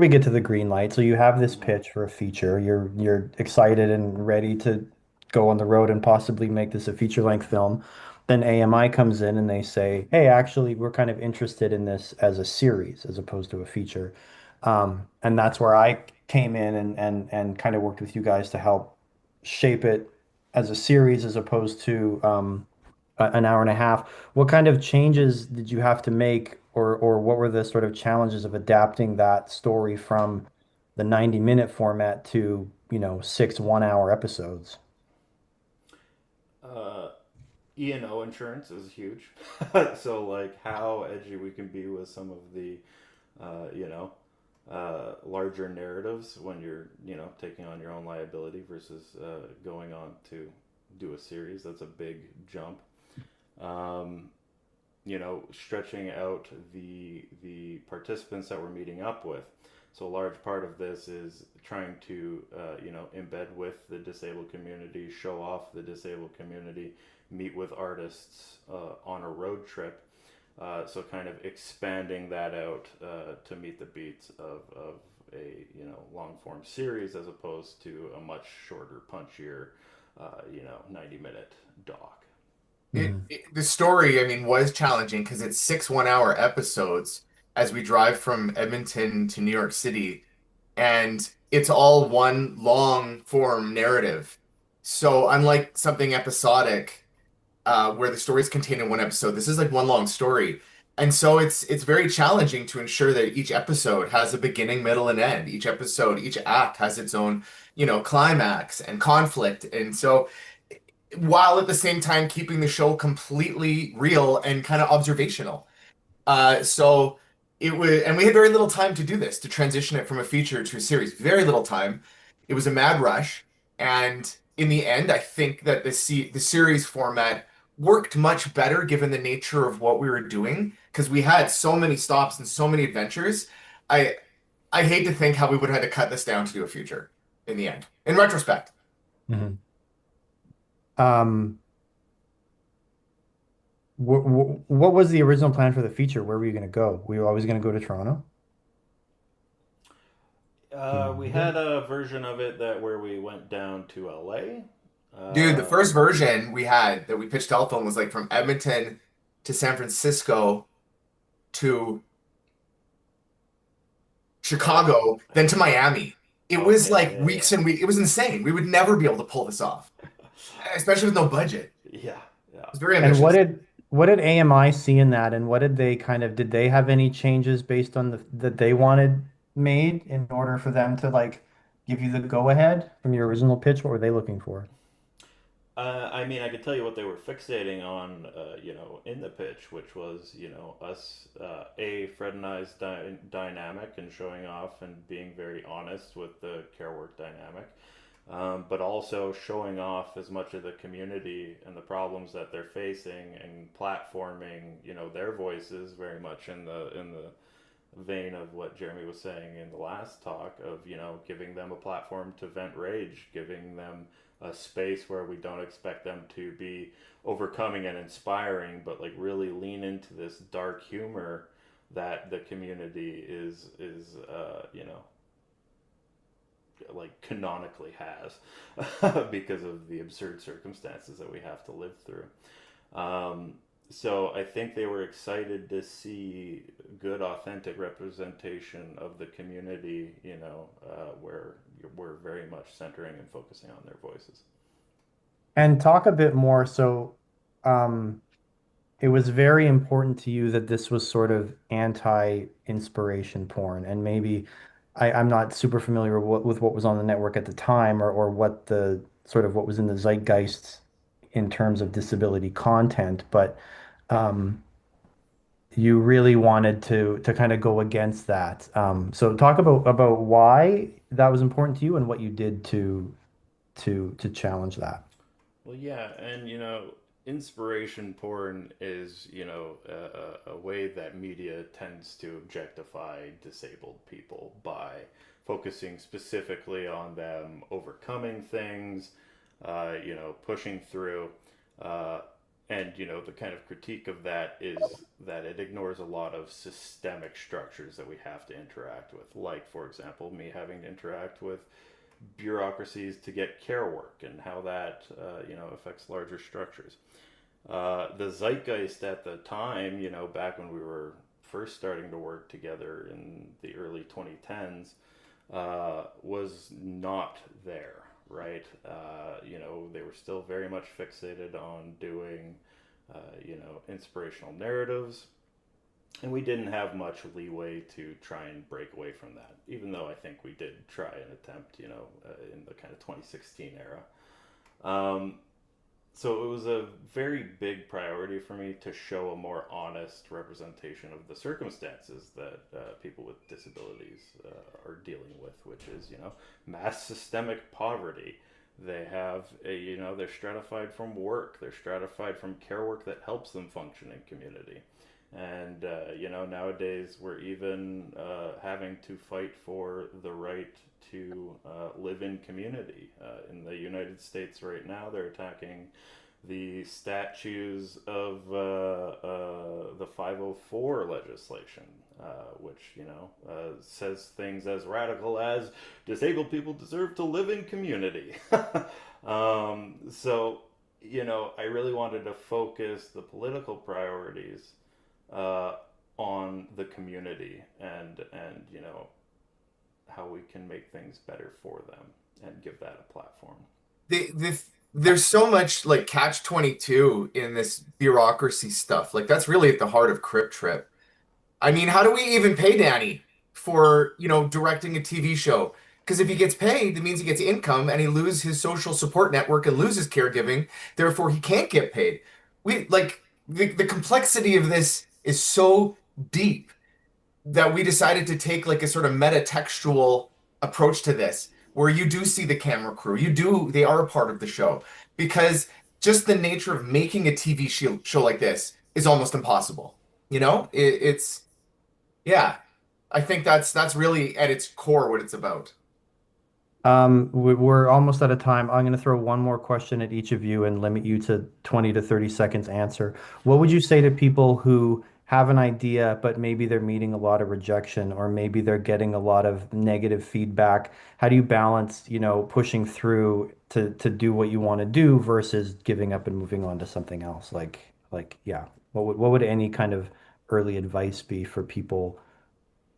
get to the green light, so you have this pitch for a feature. You're excited and ready to go on the road and possibly make this a feature-length film. Then AMI comes in and they say, hey, actually, we're kind of interested in this as a series as opposed to a feature. And that's where I came in and kind of worked with you guys to help shape it as a series as opposed to an hour and a half. What kind of changes did you have to make, or what were the sort of challenges of adapting that story from the 90-minute format to, 6 1-hour episodes? E&O insurance is huge. So like how edgy we can be with some of the, larger narratives when you're, taking on your own liability versus going on to do a series. That's a big jump. Stretching out the participants that we're meeting up with. So a large part of this is trying to, embed with the disabled community, show off the disabled community, meet with artists on a road trip. So kind of expanding that out to meet the beats of a long form series as opposed to a much shorter, punchier, 90-minute doc. The story, I mean, was challenging because it's 6 1-hour episodes as we drive from Edmonton to New York City, and it's all one long form narrative. So unlike something episodic, where the story is contained in one episode, this is like one long story. And so it's very challenging to ensure that each episode has a beginning, middle, and end. Each episode, each act has its own, climax and conflict. And so while at the same time keeping the show completely real and kind of observational. So it was, and we had very little time to do this, to transition it from a feature to a series. Very little time. It was a mad rush. And in the end, I think that the series format worked much better given the nature of what we were doing, because we had so many stops and so many adventures. I hate to think how we would have had to cut this down to do a feature in the end, in retrospect. Mm-hmm. What was the original plan for the feature? Where were you going to go? Were you always going to go to Toronto? We had a version of it where we went down to LA. Dude, the first version we had that we pitched Telephone was like from Edmonton to San Francisco to Chicago, then to Miami. It was like weeks and weeks. It was insane. We would never be able to pull this off, especially with no budget. Yeah. It's very ambitious. And what did AMI see in that, and what did they did they have any changes based on that they wanted made in order for them to like give you the go ahead from your original pitch? What were they looking for? I mean, I could tell you what they were fixating on, in the pitch, which was, us, Fred and I's dynamic and showing off and being very honest with the care work dynamic, but also showing off as much of the community and the problems that they're facing and platforming, their voices very much in the vein of what Jeremy was saying in the last talk of, giving them a platform to vent rage, giving them a space where we don't expect them to be overcoming and inspiring, but like really lean into this dark humor that the community is like canonically has because of the absurd circumstances that we have to live through. So I think they were excited to see good, authentic representation of the community, where we're very much centering and focusing on their voices. And talk a bit more. So, it was very important to you that this was sort of anti-inspiration porn, and maybe I'm not super familiar with what was on the network at the time, or what the sort of what was in the zeitgeist in terms of disability content, but you really wanted to kind of go against that. So talk about why that was important to you and what you did to challenge that. Well, yeah, and inspiration porn is a way that media tends to objectify disabled people by focusing specifically on them overcoming things, pushing through. And, the kind of critique of that is that it ignores a lot of systemic structures that we have to interact with. Like, for example, me having to interact with bureaucracies to get care work and how that, affects larger structures. The zeitgeist at the time, back when we were first starting to work together in the early 2010s, was not there, right? They were still very much fixated on doing, inspirational narratives. And we didn't have much leeway to try and break away from that, even though I think we did try an attempt, in the kind of 2016 era. So it was a very big priority for me to show a more honest representation of the circumstances that people with disabilities are dealing with, which is, mass systemic poverty. They have they're stratified from work, they're stratified from care work that helps them function in community. And, nowadays we're even having to fight for the right to live in community. In the United States right now, they're attacking the statues of the 504 legislation, which, says things as radical as disabled people deserve to live in community. So, I really wanted to focus the political priorities on the community and how we can make things better for them and give that a platform. There's so much like catch-22 in this bureaucracy stuff. Like that's really at the heart of Crip Trip. I mean, how do we even pay Danny for, directing a TV show? Because if he gets paid, that means he gets income and he loses his social support network and loses caregiving. Therefore, he can't get paid. The complexity of this is so deep that we decided to take like a sort of meta-textual approach to this, where you do see the camera crew, they are a part of the show, because just the nature of making a TV show like this is almost impossible. I think that's really at its core what it's about. We're almost out of time. I'm going to throw one more question at each of you and limit you to 20 to 30 seconds answer. What would you say to people who have an idea, but maybe they're meeting a lot of rejection, or maybe they're getting a lot of negative feedback? How do you balance, pushing through to do what you want to do versus giving up and moving on to something else? What would any kind of early advice be for people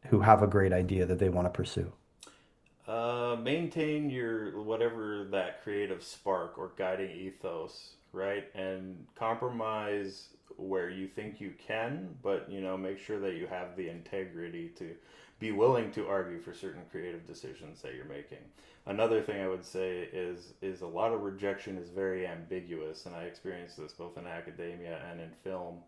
who have a great idea that they want to pursue? Maintain your whatever that creative spark or guiding ethos, right? And compromise where you think you can, but make sure that you have the integrity to be willing to argue for certain creative decisions that you're making. Another thing I would say is a lot of rejection is very ambiguous, and I experienced this both in academia and in film,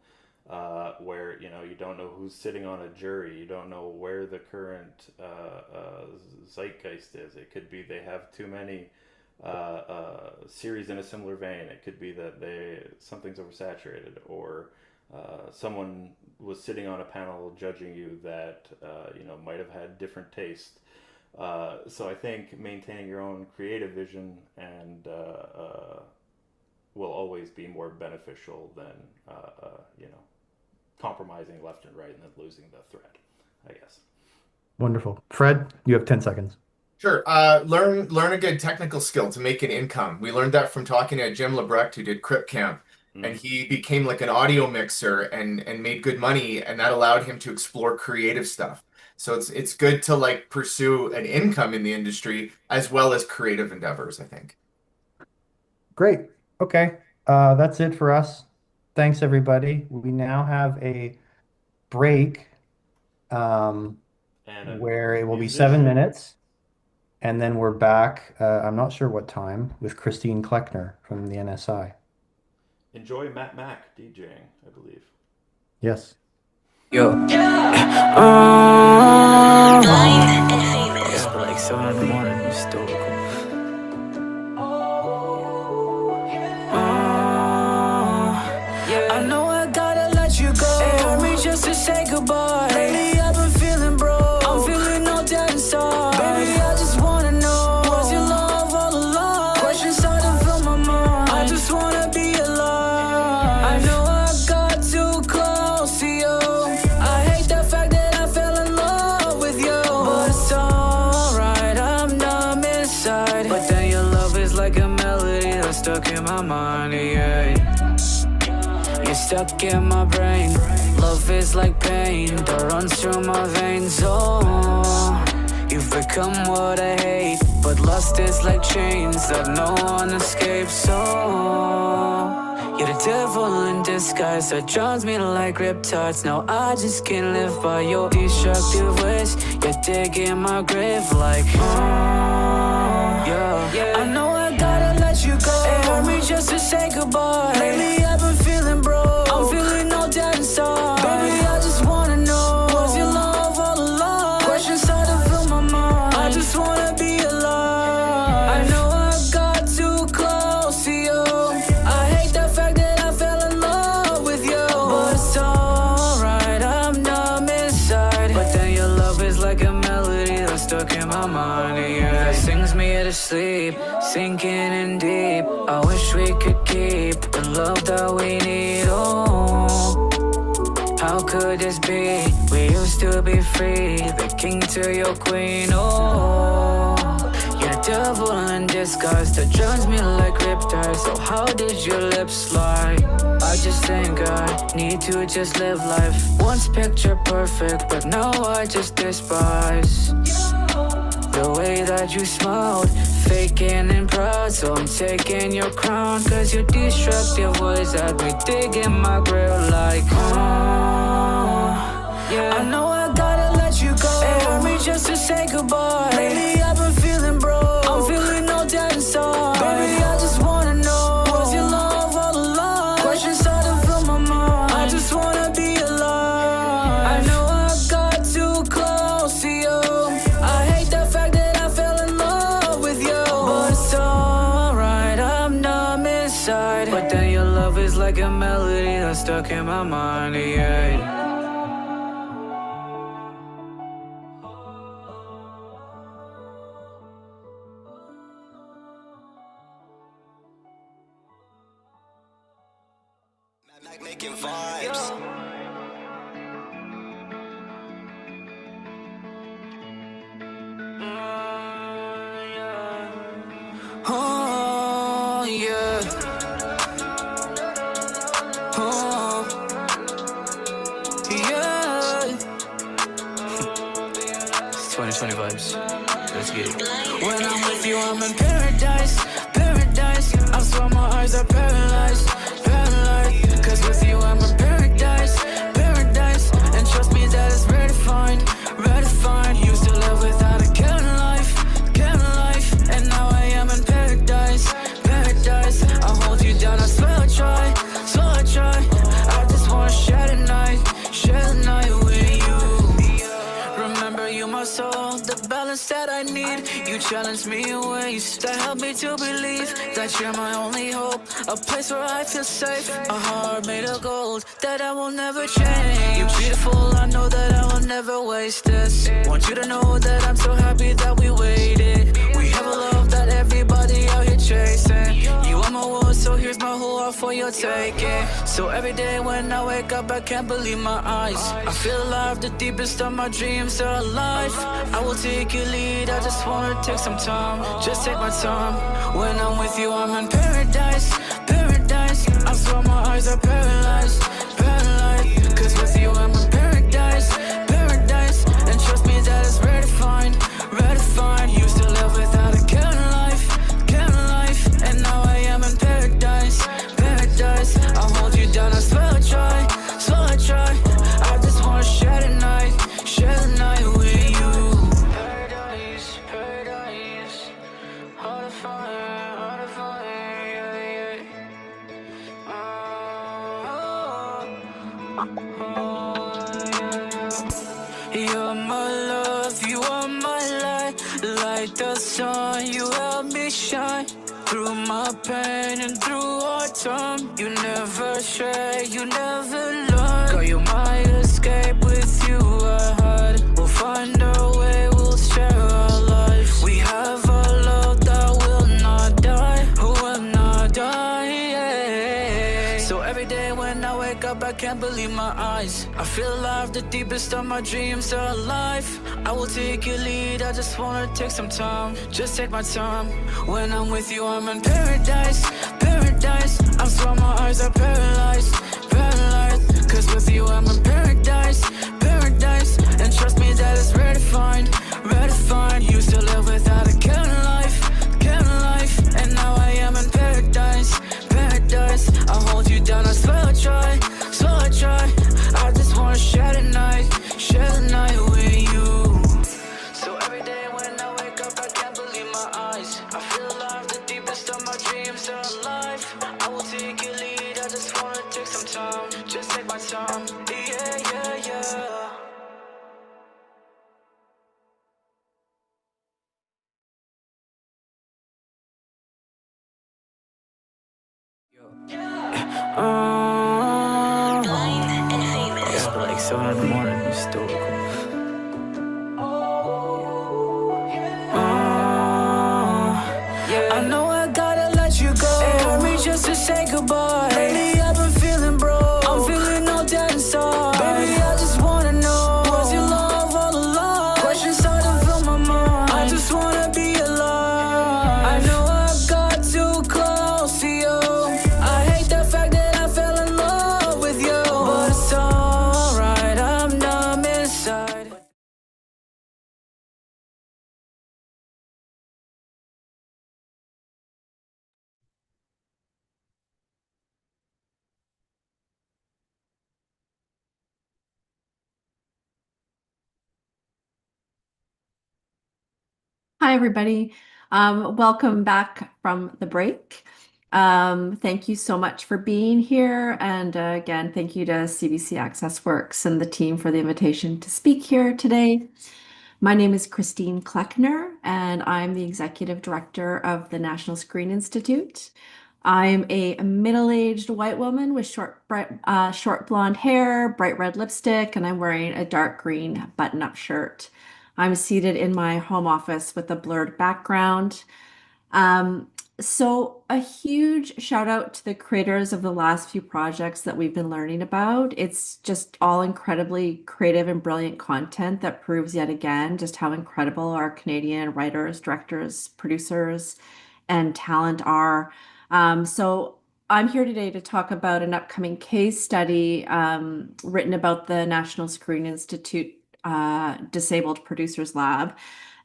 where you don't know who's sitting on a jury, you don't know where the current zeitgeist is. It could be they have too many series in a similar vein. It could be that something's oversaturated, or someone was sitting on a panel judging you that might have had different taste. So I think maintaining your own creative vision and will always be more beneficial than compromising left and right and then losing the thread, I guess. Wonderful. Fred, you have 10 seconds. Sure. Learn a good technical skill to make an income. We learned that from talking to Jim Lebrecht, who did Crip Camp, and he became like an audio mixer and made good money, and that allowed him to explore creative stuff. So it's good to like pursue an income in the industry as well as creative endeavors, I think. Great. Okay. That's it for us. Thanks, everybody. We now have a break where it will be 7 minutes. And then we're back, I'm not sure what time, with Christine Kleckner from the NSI. Enjoy Matt Mack DJing, I believe. Yes. Yo. It's like 7 in the morning, it's still cool. I know I gotta let you go. It hurt me just to say goodbye. Lately I've been feeling broke. I'm feeling all dead inside. Baby, I just wanna know, was your love all along? Questions start to fill my mind. I just wanna be alive. I know I got too close to you. I hate the fact that I fell in love with you. But it's alright, I'm numb inside. But then your love is like a melody that's stuck in my mind, yeah. You're stuck in my brain. Love is like pain that runs through my veins. Oh, you You've become what I hate, but lust is like chains that no one escapes. So you're the devil in disguise that drives me like riptides. Now I just can't live by your destructive ways. You're digging my grave like, yeah. I know I gotta let you go. It hurt me just to say goodbye. Lately I've been feeling broke. I'm feeling all dead inside. Baby, I just wanna know, was your love all along? Questions start to fill my mind. I just wanna be alive. I know I got too close to you. I hate the fact that I fell in love with you. But it's alright, I'm numb inside. But then your love is like a melody that's stuck in my mind. Yeah, it sings me to sleep, sinking in deep. I wish we could keep the love that we need. Oh, how could this be? We used to be free, the king to your queen. Oh, you're the devil in disguise that drowns me like riptide. So how did your lips lie? I just think I need to just live life. Once picture perfect, but now I just despise the way that you smiled, faking and proud. So I'm taking your crown, cause your destructive ways had me digging my grave like, yeah. I know I gotta let you go. It hurt me just to say goodbye. Lately I've been feeling broke. I'm feeling all dead inside. Baby, I just wanna know, was your love all along? Questions start to fill my mind. I just wanna be alive. I know I got too close to you. I hate the fact that I fell in love with you. But it's alright, I'm numb inside. But then your love is like a melody that's stuck in my mind, yeah. Making vibes. Oh, yeah. Oh, yeah. It's 2020 vibes. Let's get it. When I'm with you, I'm in paradise. Paradise. I swear my eyes are paralyzed. Paralyzed. Cause with you, I'm in paradise. Paradise. And trust me, that is rare to find. Rare to find. Used to live without a care in life. Care in life. And now I am in paradise. Paradise. I'll hold you down. I swear I'll try. So I try. I just wanna share the night. Share the night with you. Remember you my soul, the balance that I need. You challenge me in ways that help me to believe that you're my only hope. A place where I feel safe. A heart made of gold that I will never change. You're beautiful, I know that I will never waste this. Want you to know that I'm so happy that we waited. We have a love that everybody out here chasing. You are my world, so here's my whole heart for your taking. So every day when I wake up, I can't believe my eyes. I feel alive, the deepest of my dreams are alive. I will take your lead, I just wanna take some time. Just take my time. When I'm with you, I'm in paradise. Paradise. I swear my eyes are paralyzed. Paralyzed. Cause with you, I'm in paradise. Paradise. And trust me, that is rare to find. Rare to find. Used to live without a care in life. Care in life. And now I am in paradise. Paradise. I'll hold you down, I swear I'll try. So I try. I just wanna share the night. Share the night with you. Paradise, paradise. Hard to find, yeah, yeah. You're my love, you are my light. Like the sun, you help me shine. Through my pain and through hard time. You never stray, you never learn. Girl, you're my escape, with you I hide. We'll find our way, we'll share our lives. We have a love that will not die. Will not die, yeah. So every day when I wake up, I can't believe my eyes. I feel alive, the deepest of my dreams are alive. I will take your lead, I just wanna take some time. Just take my time. When I'm with you, I'm in paradise. Paradise. I swear my eyes are paralyzed. Paralyzed. Cause with you, I'm in paradise. Paradise. And trust me, that is rare to find. Rare to find. so in the morning, you stoical. I know I gotta let you go. It hurt me just to say goodbye. Lately I've been feeling broke. I'm feeling all dead inside. Baby, I just wanna know, was your love all along? Questions start to fill my mind. I just wanna be alive. I know I got too close to you. I hate the fact that I fell in love with you, but it's alright, I'm numb inside. Hi, everybody. Welcome back from the break. Thank you so much for being here. And again, thank you to CBC AccessWorks and the team for the invitation to speak here today. My name is Christine Kleckner, and I'm the Executive Director of the National Screen Institute. I'm a middle-aged white woman with short blonde hair, bright red lipstick, and I'm wearing a dark green button-up shirt. I'm seated in my home office with a blurred background. So a huge shout out to the creators of the last few projects that we've been learning about. It's just all incredibly creative and brilliant content that proves yet again just how incredible our Canadian writers, directors, producers, and talent are. So I'm here today to talk about an upcoming case study written about the National Screen Institute Disabled Producers Lab.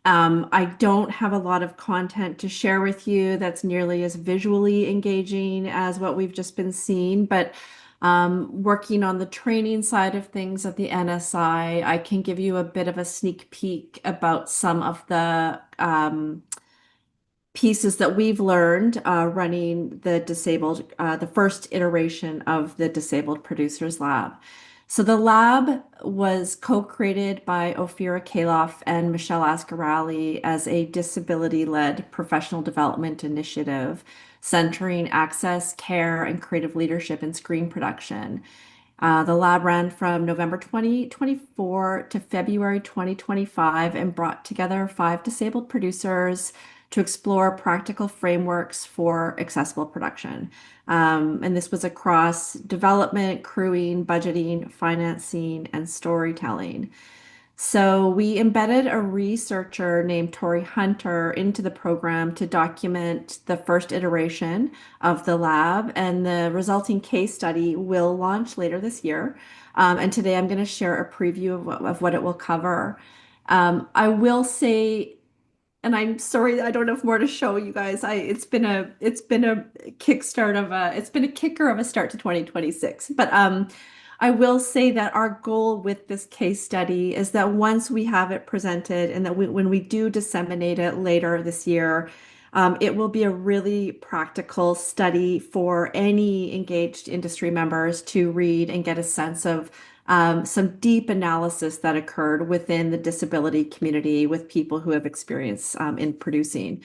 I don't have a lot of content to share with you that's nearly as visually engaging as what we've just been seeing, but working on the training side of things at the NSI, I can give you a bit of a sneak peek about some of the pieces that we've learned running the first iteration of the Disabled Producers Lab. So the lab was co-created by Ophira Kaloff and Michelle Ascarali as a disability-led professional development initiative centering access, care, and creative leadership in screen production. The lab ran from November 2024 to February 2025 and brought together 5 disabled producers to explore practical frameworks for accessible production. And this was across development, crewing, budgeting, financing, and storytelling. So we embedded a researcher named Tori Hunter into the program to document the first iteration of the lab, and the resulting case study will launch later this year. And today I'm going to share a preview of what it will cover. I will say, and I'm sorry I don't have more to show you guys. It's been a kickstart of it's been a kicker of a start to 2026. But I will say that our goal with this case study is that once we have it presented and that when we do disseminate it later this year, it will be a really practical study for any engaged industry members to read and get a sense of some deep analysis that occurred within the disability community with people who have experience in producing.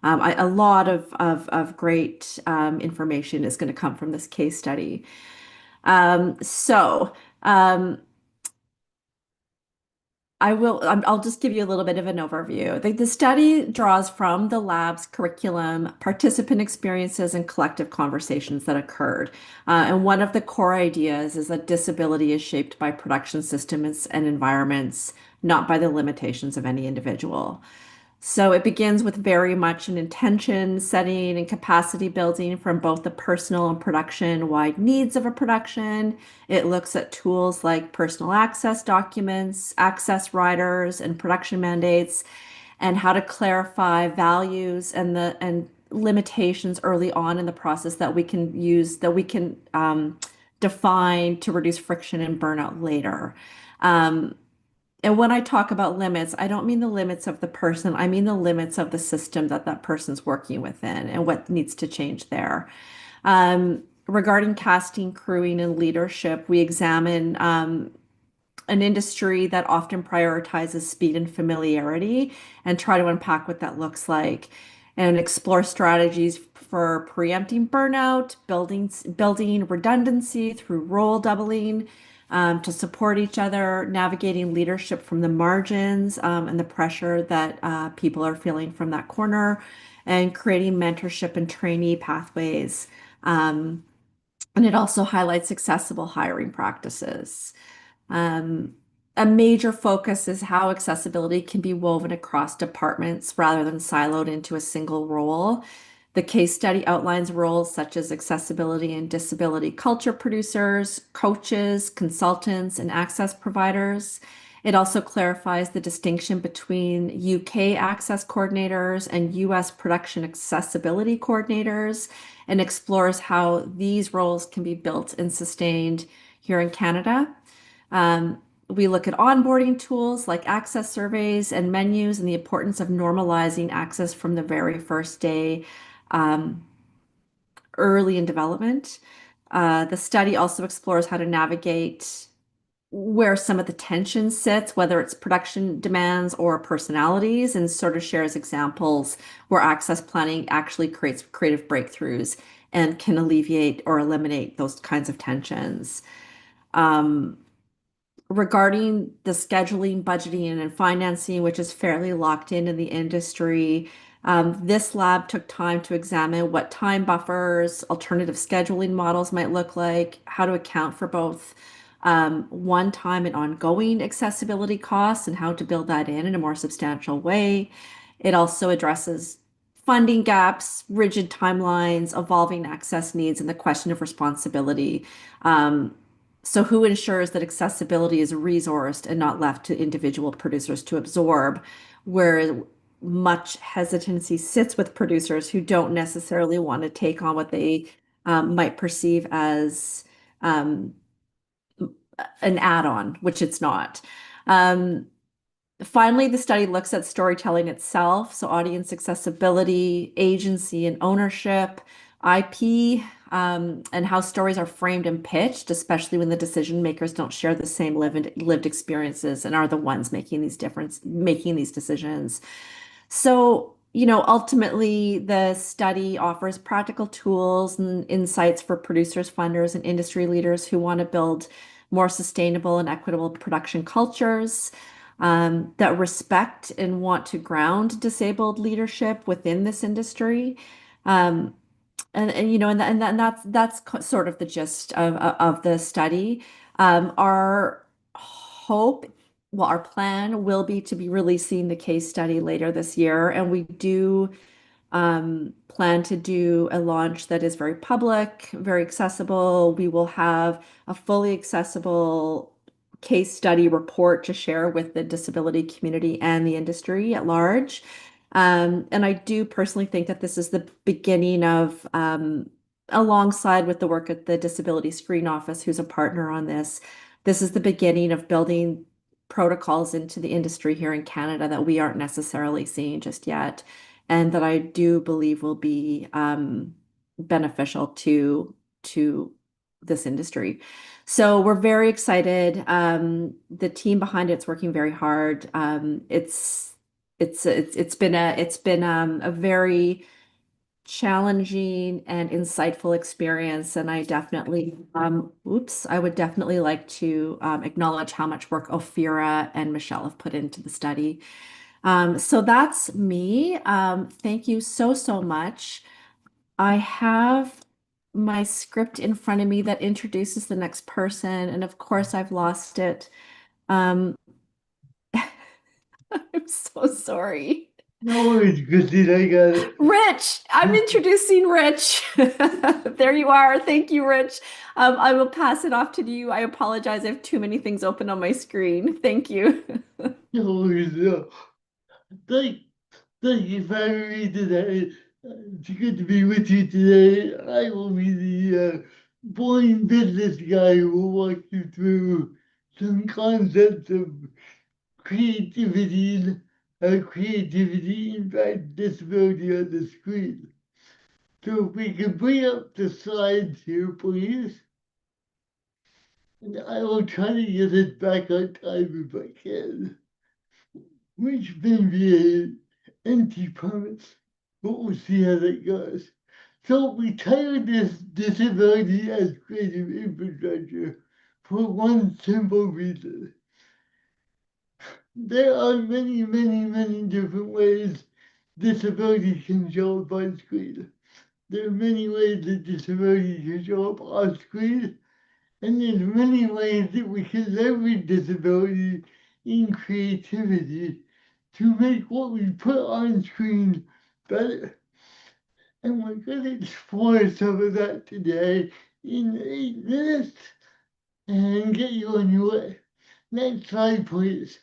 A lot of great information is going to come from this case study. I'll just give you a little bit of an overview. The study draws from the lab's curriculum, participant experiences, and collective conversations that occurred. And one of the core ideas is that disability is shaped by production systems and environments, not by the limitations of any individual. So it begins with very much an intention setting and capacity building from both the personal and production-wide needs of a production. It looks at tools like personal access documents, access riders, and production mandates, and how to clarify values and limitations early on in the process that we can use, that we can define to reduce friction and burnout later. And when I talk about limits, I don't mean the limits of the person. I mean the limits of the system that person's working within and what needs to change there. Regarding casting, crewing, and leadership, we examine an industry that often prioritizes speed and familiarity and try to unpack what that looks like and explore strategies for preempting burnout, building redundancy through role doubling, to support each other, navigating leadership from the margins and the pressure that people are feeling from that corner, and creating mentorship and trainee pathways. And it also highlights accessible hiring practices. A major focus is how accessibility can be woven across departments rather than siloed into a single role. The case study outlines roles such as accessibility and disability culture producers, coaches, consultants, and access providers. It also clarifies the distinction between UK access coordinators and US production accessibility coordinators, and explores how these roles can be built and sustained here in Canada. We look at onboarding tools like access surveys and menus and the importance of normalizing access from the very first day early in development. The study also explores how to navigate where some of the tension sits, whether it's production demands or personalities, and sort of shares examples where access planning actually creates creative breakthroughs and can alleviate or eliminate those kinds of tensions. Regarding the scheduling, budgeting, and financing, which is fairly locked in the industry, this lab took time to examine what time buffers, alternative scheduling models might look like, how to account for both one-time and ongoing accessibility costs, and how to build that in a more substantial way. It also addresses funding gaps, rigid timelines, evolving access needs, and the question of responsibility. So who ensures that accessibility is resourced and not left to individual producers to absorb, where much hesitancy sits with producers who don't necessarily want to take on what they might perceive as an add-on, which it's not. Finally, the study looks at storytelling itself, so audience accessibility, agency and ownership, IP, and how stories are framed and pitched, especially when the decision makers don't share the same lived experiences and are the ones making these decisions. So, ultimately, the study offers practical tools and insights for producers, funders, and industry leaders who want to build more sustainable and equitable production cultures that respect and want to ground disabled leadership within this industry. That's sort of the gist of the study. Our plan will be to be releasing the case study later this year, and we do plan to do a launch that is very public, very accessible. We will have a fully accessible case study report to share with the disability community and the industry at large. And I do personally think that this is the beginning of, alongside with the work at the Disability Screen Office, who's a partner on this, this is the beginning of building protocols into the industry here in Canada that we aren't necessarily seeing just yet, and that I do believe will be beneficial to this industry. So we're very excited. The team behind it's working very hard. It's been a very challenging and insightful experience, and I definitely I would definitely like to acknowledge how much work Ophira and Michelle have put into the study. So that's me. Thank you so much. I have my script in front of me that introduces the next person, and of course I've lost it. I'm so sorry. No worries, Christine, I got it. Rich, I'm introducing Rich. There you are. Thank you, Rich. I will pass it off to you. I apologize. I have too many things open on my screen. Thank you. No worries, no. Thank you for having me today. It's good to be with you today. I will be the boring business guy who will walk you through some concepts of creativity in fact, disability on the screen. So if we can bring up the slides here, please. And I will try to get it back on time if I can. Which may be an empty promise, but we'll see how that goes. So we titled this Disability as Creative Infrastructure for one simple reason. There are many, many, many different ways disability can show up on screen. There are many ways that disability can show up on screen, and there's many ways that we can leverage disability in creativity to make what we put on screen better. And we're going to explore some of that today in 8 minutes and get you on your way. Next slide, please.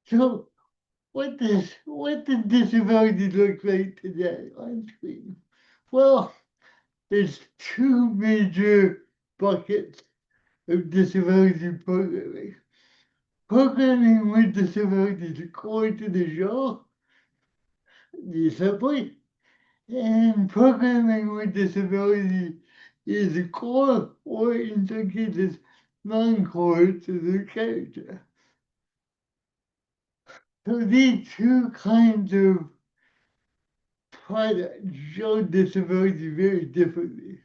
So, what does disability look like today on screen? Well, there's two major buckets of disability programming. Programming with disabilities core to the show, the assembly, and programming with disability is core or in some cases non-core to the character. So these two kinds of products show disability very differently.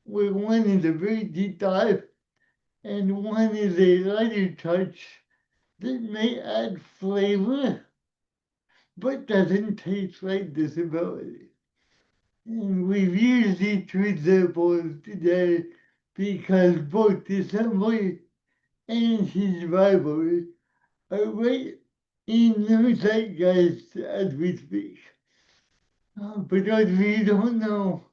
Where one is a very deep dive and one is a lighter touch that may add flavor but doesn't taste like disability. And we've used these two examples today because both the assembly and his rivalry are right in the zeitgeist as we speak. For those of you who don't know,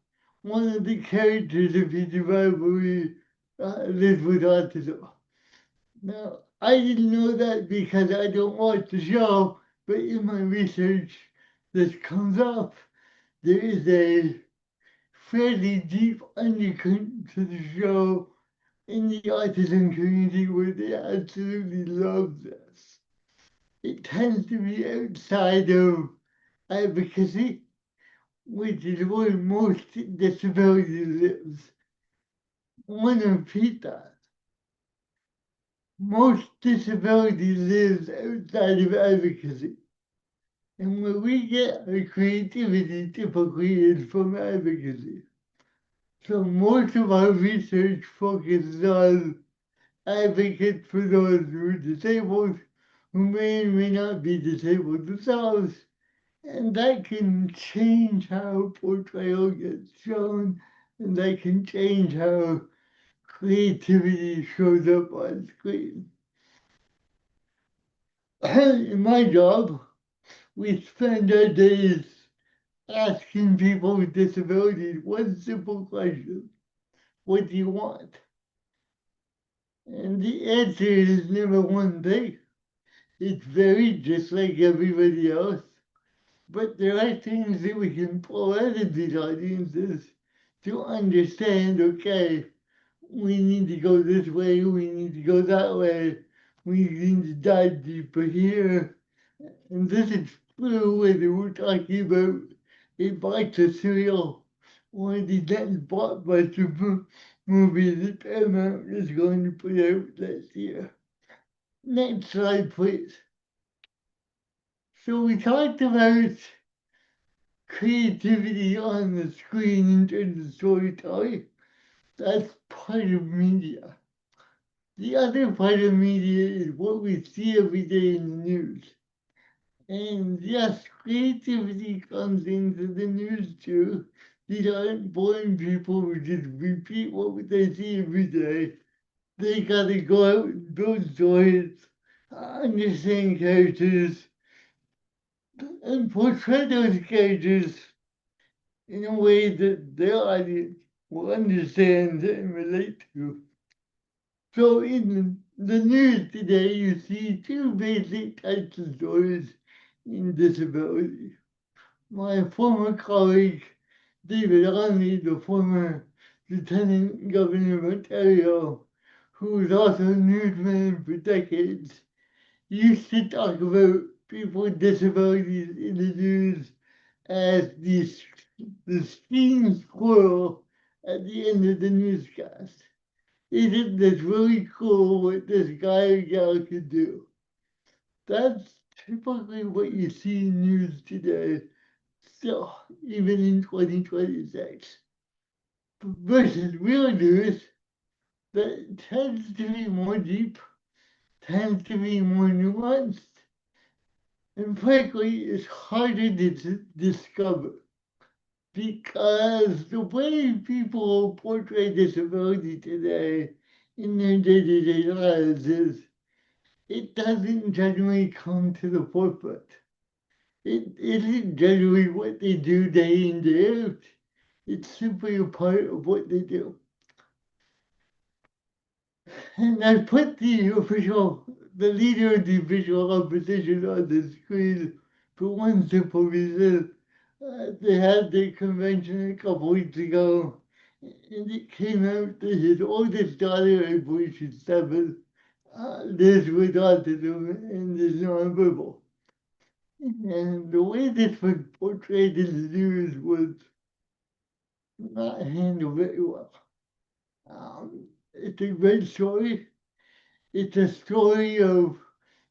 one of the characters of his rivalry lives with autism. Now, I didn't know that because I don't watch the show, but in my research, this comes up. There is a fairly deep undercurrent to the show in the autism community where they absolutely love this. It tends to be outside of advocacy, which is where most disability lives. I want to repeat that. Most disability lives outside of advocacy. And where we get our creativity typically is from advocacy. So most of our research focuses on advocates for those who are disabled, who may or may not be disabled themselves. And that can change how portrayal gets shown, and that can change how creativity shows up on screen. In my job, we spend our days asking people with disabilities one simple question: what do you want? And the answer is never one thing. It's varied just like everybody else. But there are things that we can pull out of these audiences to understand, okay, we need to go this way, we need to go that way, we need to dive deeper here. And this is true whether we're talking about a box of cereal or the next blockbuster movie that Paramount is going to put out this year. Next slide, please. So we talked about creativity on the screen in terms of storytelling. That's part of media. The other part of media is what we see every day in the news. And yes, creativity comes into the news too. These aren't boring people who just repeat what they see every day. They gotta go out and build stories, understand characters, and portray those characters in a way that their audience will understand and relate to. So in the news today, you see two basic types of stories in disability. My former colleague, David Onley, the former Lieutenant Governor of Ontario, who was also a newsman for decades, used to talk about people with disabilities in the news as the steam squirrel at the end of the newscast. Isn't this really cool what this guy or gal could do? That's typically what you see in news today, still, even in 2026. versus real news that tends to be more deep, tends to be more nuanced, and frankly, it's harder to discover because the way people portray disability today in their day-to-day lives is it doesn't generally come to the forefront. It isn't generally what they do day in, day out. It's simply a part of what they do. And I put the leader of the official opposition on the screen for one simple reason. They had the convention a couple weeks ago, and it came out that his oldest daughter, I believe she's 7, lives with autism and is nonverbal. And the way this was portrayed in the news was not handled very well. It's a great story. It's a story of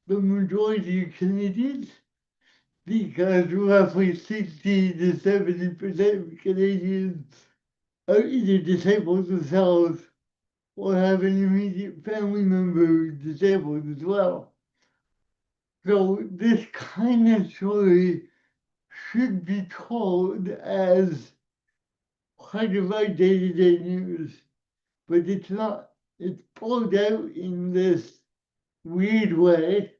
the majority of Canadians because roughly 60 to 70% of Canadians are either disabled themselves or have an immediate family member who's disabled as well. So this kind of story should be told as part of our day-to-day news, but it's not. It's pulled out in this weird way.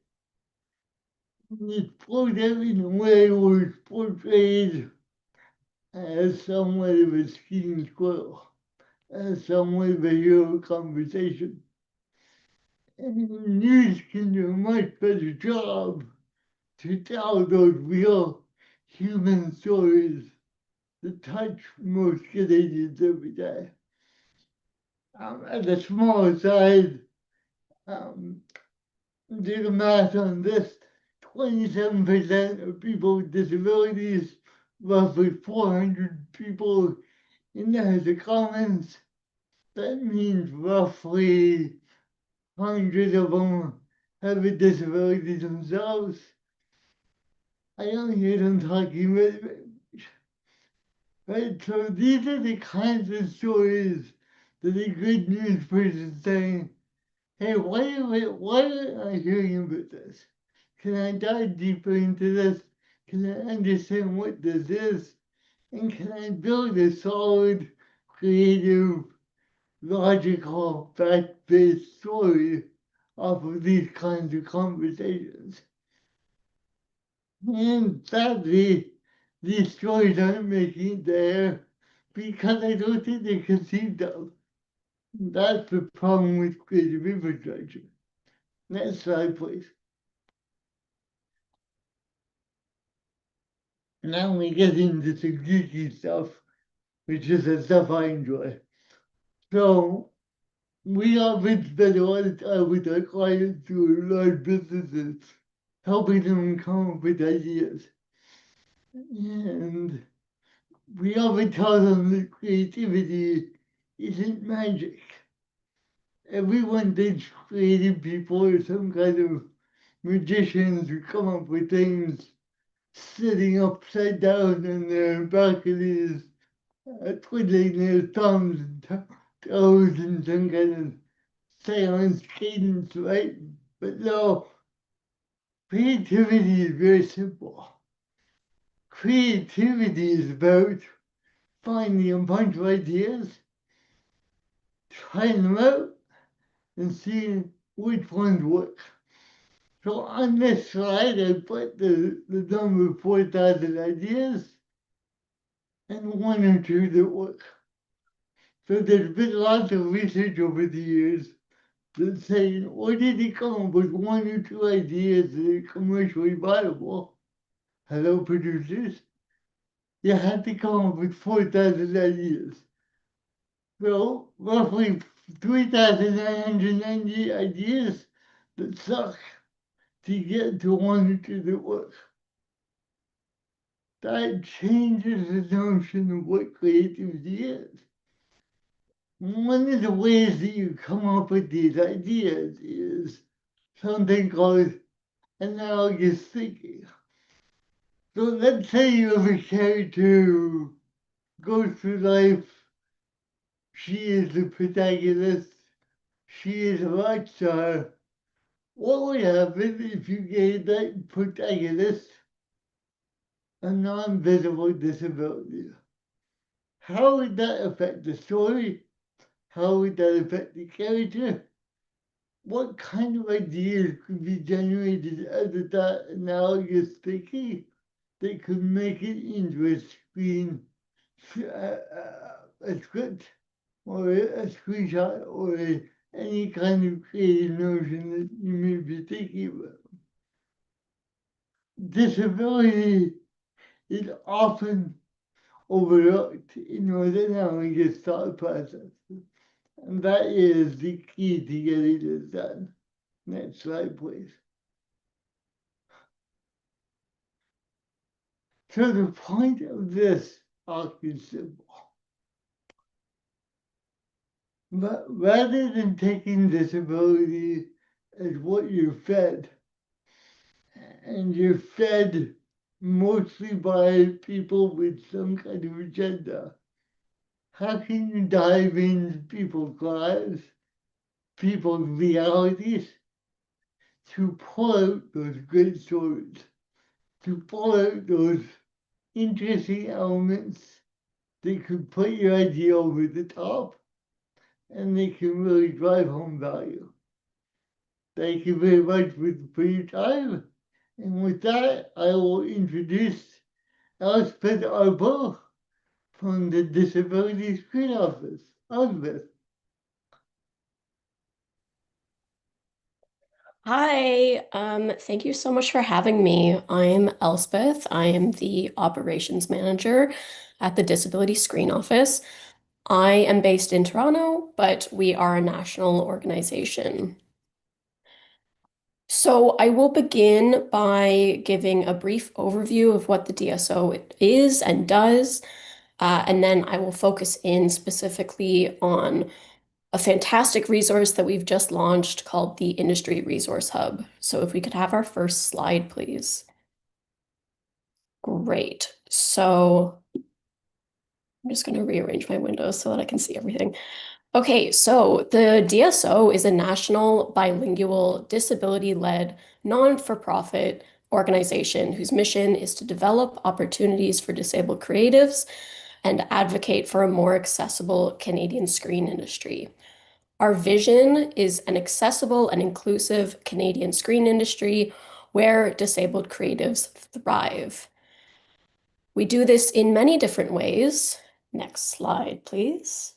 It's pulled out in a way where it's portrayed as somewhat of a scheme squirrel, as somewhat of a hero conversation. And the news can do a much better job to tell those real human stories that touch most Canadians every day. At a small aside, do the math on this. 27% of people with disabilities, roughly 400 people in the House of Commons. That means roughly hundreds of them have a disability themselves. I don't hear them talking about it. Right? So these are the kinds of stories that a good news person saying, hey, why am I hearing about this? Can I dive deeper into this? Can I understand what this is? And can I build a solid, creative, logical, fact-based story off of these kinds of conversations? And sadly, these stories aren't making it there because I don't think they're conceived of. That's the problem with creative infrastructure. Next slide, please. Now we get into some geeky stuff, which is the stuff I enjoy. So we often spend a lot of time with our clients who are large businesses, helping them come up with ideas. And we often tell them that creativity isn't magic. Everyone thinks creative people are some kind of magicians who come up with things sitting upside down in their balconies, twiddling their thumbs and toes in some kind of seance cadence, right? But no, creativity is very simple. Creativity is about finding a bunch of ideas, trying them out, and seeing which ones work. So on this slide, I put the number 4,000 ideas and one or two that work. So there's been lots of research over the years that say in order to come up with one or two ideas that are commercially viable, hello producers, you have to come up with 4,000 ideas. So roughly 3,990 ideas that suck to get to one or two that work. That changes the notion of what creativity is. One of the ways that you come up with these ideas is something called analogous thinking. So let's say you have a character who goes through life She is the protagonist. She is a rock star. What would happen if you gave that protagonist a non-visible disability? How would that affect the story? How would that affect the character? What kind of ideas could be generated out of that analogous thinking that could make it into a screen, a script, or a screenshot, or any kind of creative notion that you may be thinking about? Disability is often overlooked in those analogous thought processes. And that is the key to getting this done. Next slide, please. So the point of this talk is simple. But rather than taking disability as what you're fed, and you're fed mostly by people with some kind of agenda, how can you dive into people's lives, people's realities, to pull out those great stories, to pull out those interesting elements that could put your idea over the top, and they can really drive home value. Thank you very much for your time. And with that, I will introduce Elspeth Arbo from the Disability Screen Office. Elspeth. Hi, thank you so much for having me. I'm Elspeth. I am the operations manager at the Disability Screen Office. I am based in Toronto, but we are a national organization. So I will begin by giving a brief overview of what the DSO is and does, and then I will focus in specifically on a fantastic resource that we've just launched called the Industry Resource Hub. So if we could have our first slide, please. Great. So I'm just going to rearrange my windows so that I can see everything. Okay, so the DSO is a national bilingual disability-led non-for-profit organization whose mission is to develop opportunities for disabled creatives and advocate for a more accessible Canadian screen industry. Our vision is an accessible and inclusive Canadian screen industry where disabled creatives thrive. We do this in many different ways. Next slide, please.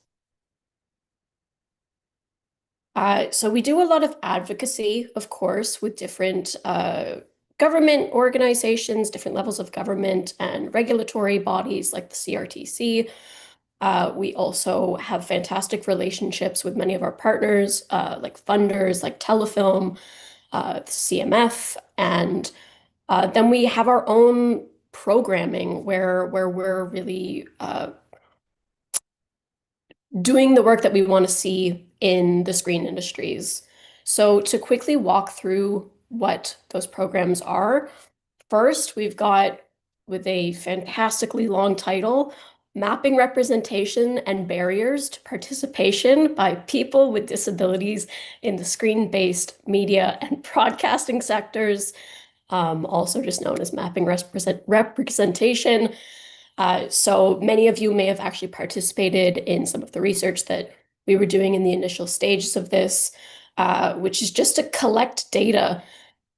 So we do a lot of advocacy, of course, with different government organizations, different levels of government and regulatory bodies like the CRTC. We also have fantastic relationships with many of our partners, like funders, like Telefilm, CMF, and then we have our own programming where we're really doing the work that we want to see in the screen industries. So to quickly walk through what those programs are, first we've got, with a fantastically long title, Mapping Representation and Barriers to Participation by People with Disabilities in the Screen-Based Media and Broadcasting Sectors, also just known as Mapping Representation. So many of you may have actually participated in some of the research that we were doing in the initial stages of this, which is just to collect data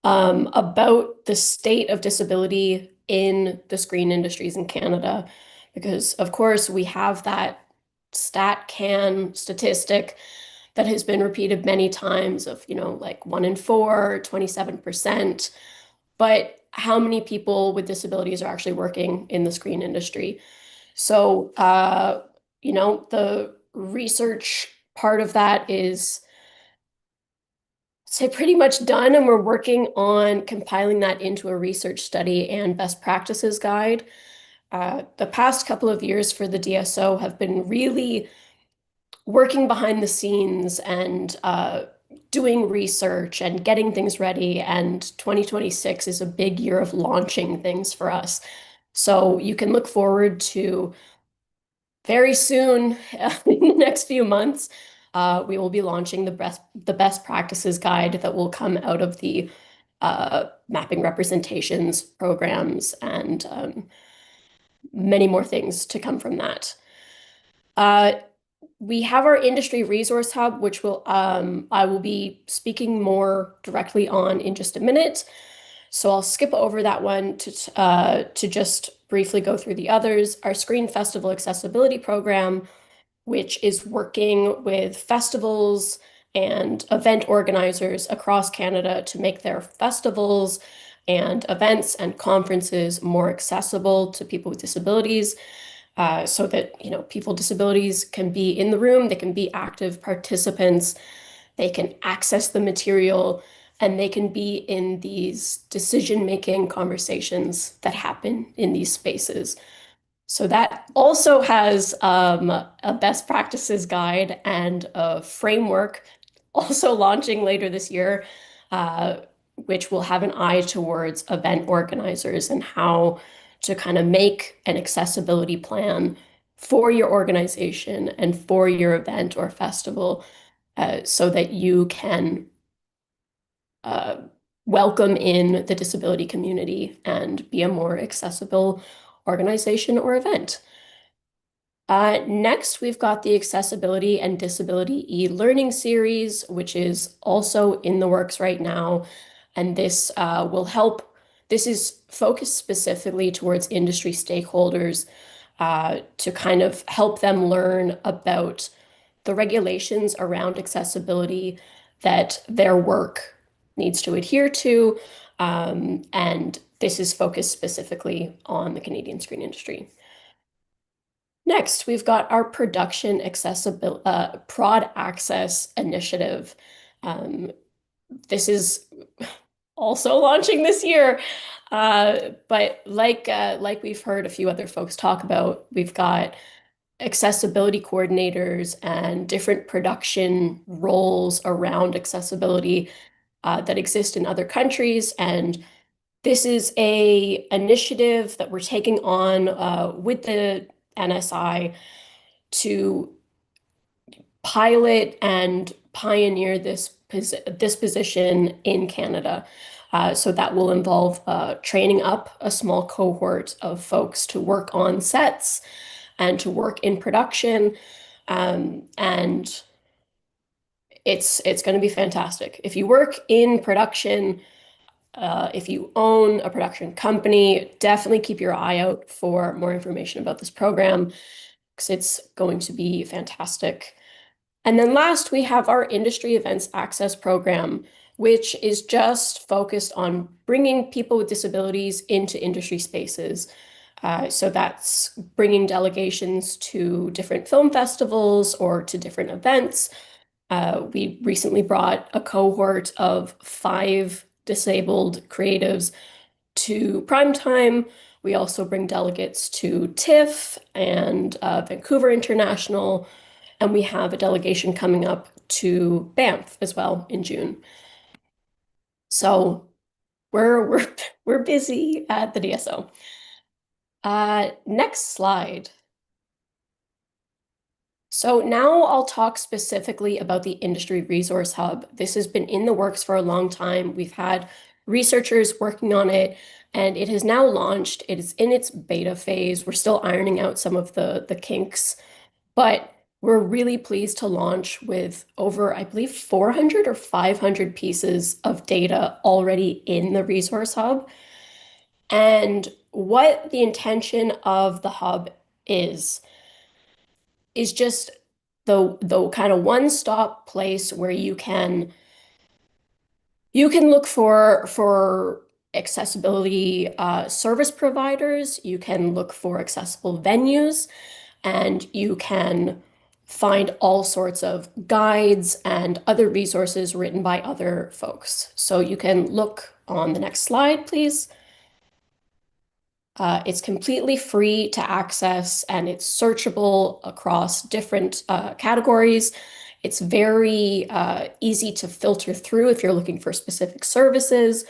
about the state of disability in the screen industries in Canada. Because, of course, we have that StatCan statistic that has been repeated many times of, like 1 in 4, 27%. But how many people with disabilities are actually working in the screen industry? So, the research part of that is, say, pretty much done, and we're working on compiling that into a research study and best practices guide. The past couple of years for the DSO have been really working behind the scenes and doing research and getting things ready, and 2026 is a big year of launching things for us. So you can look forward to very soon, in the next few months, we will be launching the best practices guide that will come out of the mapping representations programs and many more things to come from that. We have our industry resource hub, which I will be speaking more directly on in just a minute. So I'll skip over that one to just briefly go through the others. Our Screen Festival Accessibility Program, which is working with festivals and event organizers across Canada to make their festivals and events and conferences more accessible to people with disabilities, so that people with disabilities can be in the room, they can be active participants, they can access the material, and they can be in these decision-making conversations that happen in these spaces. So that also has a best practices guide and a framework also launching later this year, which will have an eye towards event organizers and how to kind of make an accessibility plan for your organization and for your event or festival, so that you can welcome in the disability community and be a more accessible organization or event. Next, we've got the Accessibility and Disability e-learning series, which is also in the works right now. And this will help, this is focused specifically towards industry stakeholders to kind of help them learn about the regulations around accessibility that their work needs to adhere to. And this is focused specifically on the Canadian screen industry. Next, we've got our Production Accessibility Prod Access Initiative. This is also launching this year, but like we've heard a few other folks talk about, we've got accessibility coordinators and different production roles around accessibility that exist in other countries, and this is an initiative that we're taking on with the NSI to pilot and pioneer this position in Canada. So that will involve training up a small cohort of folks to work on sets and to work in production. And it's going to be fantastic. If you work in production, if you own a production company, definitely keep your eye out for more information about this program, because it's going to be fantastic. And then last, we have our Industry Events Access Program, which is just focused on bringing people with disabilities into industry spaces. So that's bringing delegations to different film festivals or to different events. We recently brought a cohort of 5 disabled creatives to Primetime. We also bring delegates to TIFF and Vancouver International, and we have a delegation coming up to Banff as well in June. So we're busy at the DSO. Next slide. So now I'll talk specifically about the Industry Resource Hub. This has been in the works for a long time. We've had researchers working on it, and it has now launched. It is in its beta phase. We're still ironing out some of the kinks, but we're really pleased to launch with over, I believe, 400 or 500 pieces of data already in the Resource Hub. And what the intention of the hub is just the kind of one-stop place where you can look for accessibility service providers, you can look for accessible venues, and you can find all sorts of guides and other resources written by other folks. So you can look on the next slide, please. It's completely free to access, and it's searchable across different categories. It's very easy to filter through if you're looking for specific services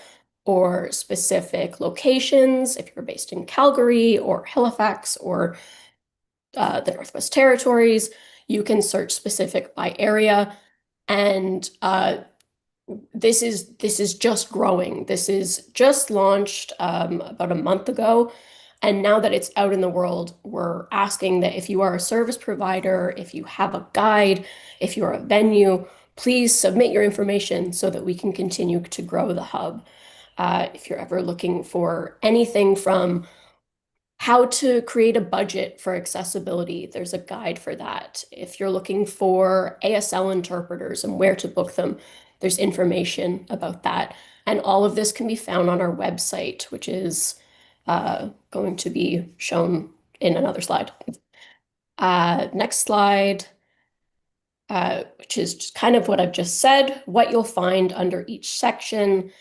or specific locations, if you're based in Calgary or Halifax or the Northwest Territories. You can search specific by area, and this is just growing. This is just launched about a month ago. And now that it's out in the world, we're asking that if you are a service provider, if you have a guide, if you're a venue, please submit your information so that we can continue to grow the hub. If you're ever looking for anything from how to create a budget for accessibility, there's a guide for that. If you're looking for ASL interpreters and where to book them, there's information about that. And all of this can be found on our website, which is going to be shown in another slide. Next slide, which is just kind of what I've just said, what you'll find under each section.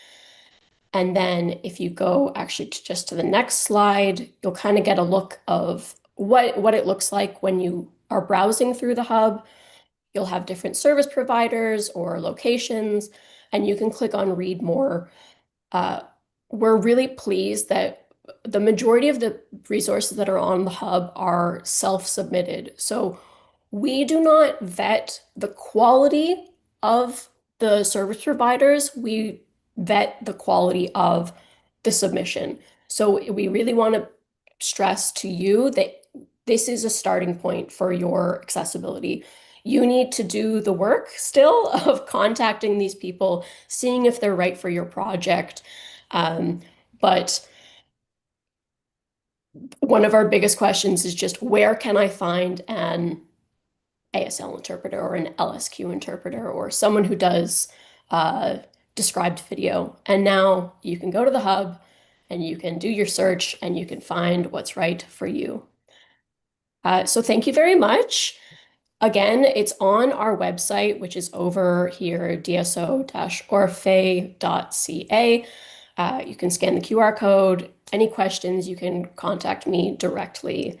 And then if you go actually just to the next slide, you'll kind of get a look of what it looks like when you are browsing through the hub. You'll have different service providers or locations, and you can click on read more. We're really pleased that the majority of the resources that are on the hub are self-submitted. So we do not vet the quality of the service providers. We vet the quality of the submission. So we really want to stress to you that this is a starting point for your accessibility. You need to do the work still of contacting these people, seeing if they're right for your project. But one of our biggest questions is just where can I find an ASL interpreter or an LSQ interpreter or someone who does described video. And now you can go to the hub and you can do your search and you can find what's right for you. So thank you very much. Again, it's on our website, which is over here, dso-orfe.ca. You can scan the QR code. Any questions, you can contact me directly.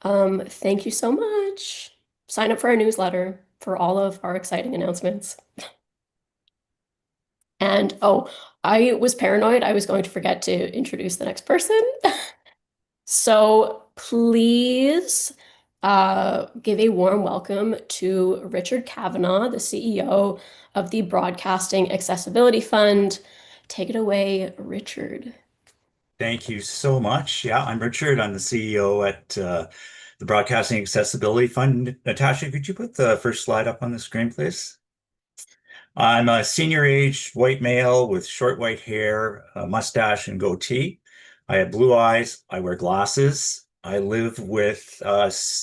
Thank you so much. Sign up for our newsletter for all of our exciting announcements. And oh, I was paranoid I was going to forget to introduce the next person. So please give a warm welcome to Richard Kavanagh, the CEO of the Broadcasting Accessibility Fund. Take it away, Richard. Thank you so much. Yeah, I'm Richard. I'm the CEO at the Broadcasting Accessibility Fund. Natasha, could you put the first slide up on the screen, please? I'm a senior-aged white male with short white hair, a mustache, and goatee. I have blue eyes. I wear glasses. I live with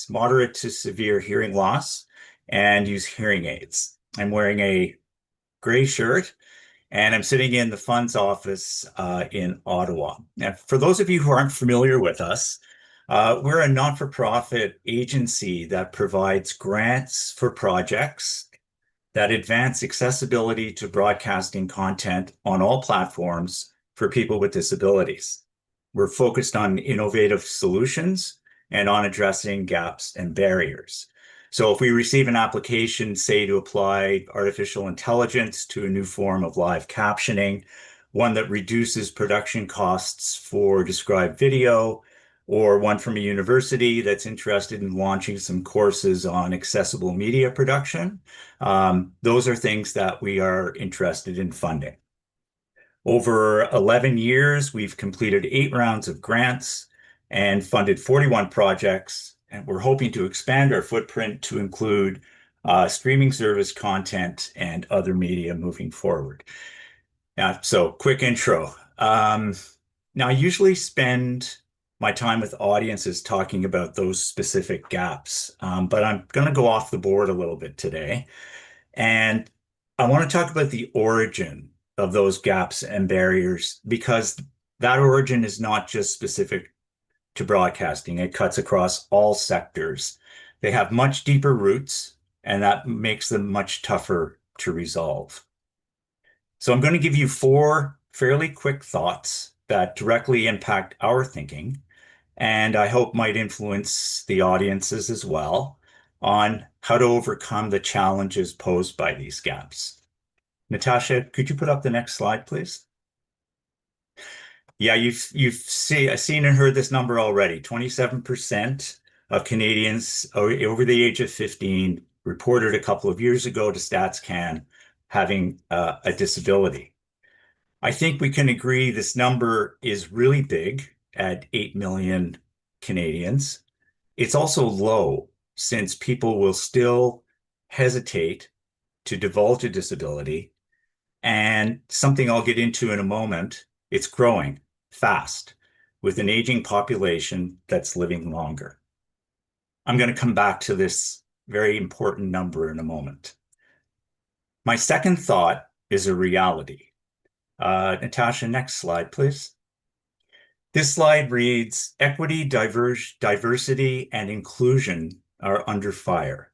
moderate to severe hearing loss and use hearing aids. I'm wearing a gray shirt, and I'm sitting in the fund's office in Ottawa. Now, for those of you who aren't familiar with us, we're a not-for-profit agency that provides grants for projects that advance accessibility to broadcasting content on all platforms for people with disabilities. We're focused on innovative solutions and on addressing gaps and barriers. So if we receive an application, say, to apply artificial intelligence to a new form of live captioning, one that reduces production costs for described video, or one from a university that's interested in launching some courses on accessible media production, those are things that we are interested in funding. Over 11 years, we've completed 8 rounds of grants and funded 41 projects, and we're hoping to expand our footprint to include streaming service content and other media moving forward. So quick intro. Now, I usually spend my time with audiences talking about those specific gaps, but I'm going to go off the board a little bit today. And I want to talk about the origin of those gaps and barriers, because that origin is not just specific to broadcasting. It cuts across all sectors. They have much deeper roots, and that makes them much tougher to resolve. So I'm going to give you 4 fairly quick thoughts that directly impact our thinking, and I hope might influence the audiences as well on how to overcome the challenges posed by these gaps. Natasha, could you put up the next slide, please? Yeah, you've seen and heard this number already. 27% of Canadians over the age of 15 reported a couple of years ago to StatsCan having a disability. I think we can agree this number is really big at 8 million Canadians. It's also low since people will still hesitate to divulge a disability. And something I'll get into in a moment, it's growing fast with an aging population that's living longer. I'm going to come back to this very important number in a moment. My second thought is a reality. Natasha, next slide, please. This slide reads, equity, diversity, and inclusion are under fire.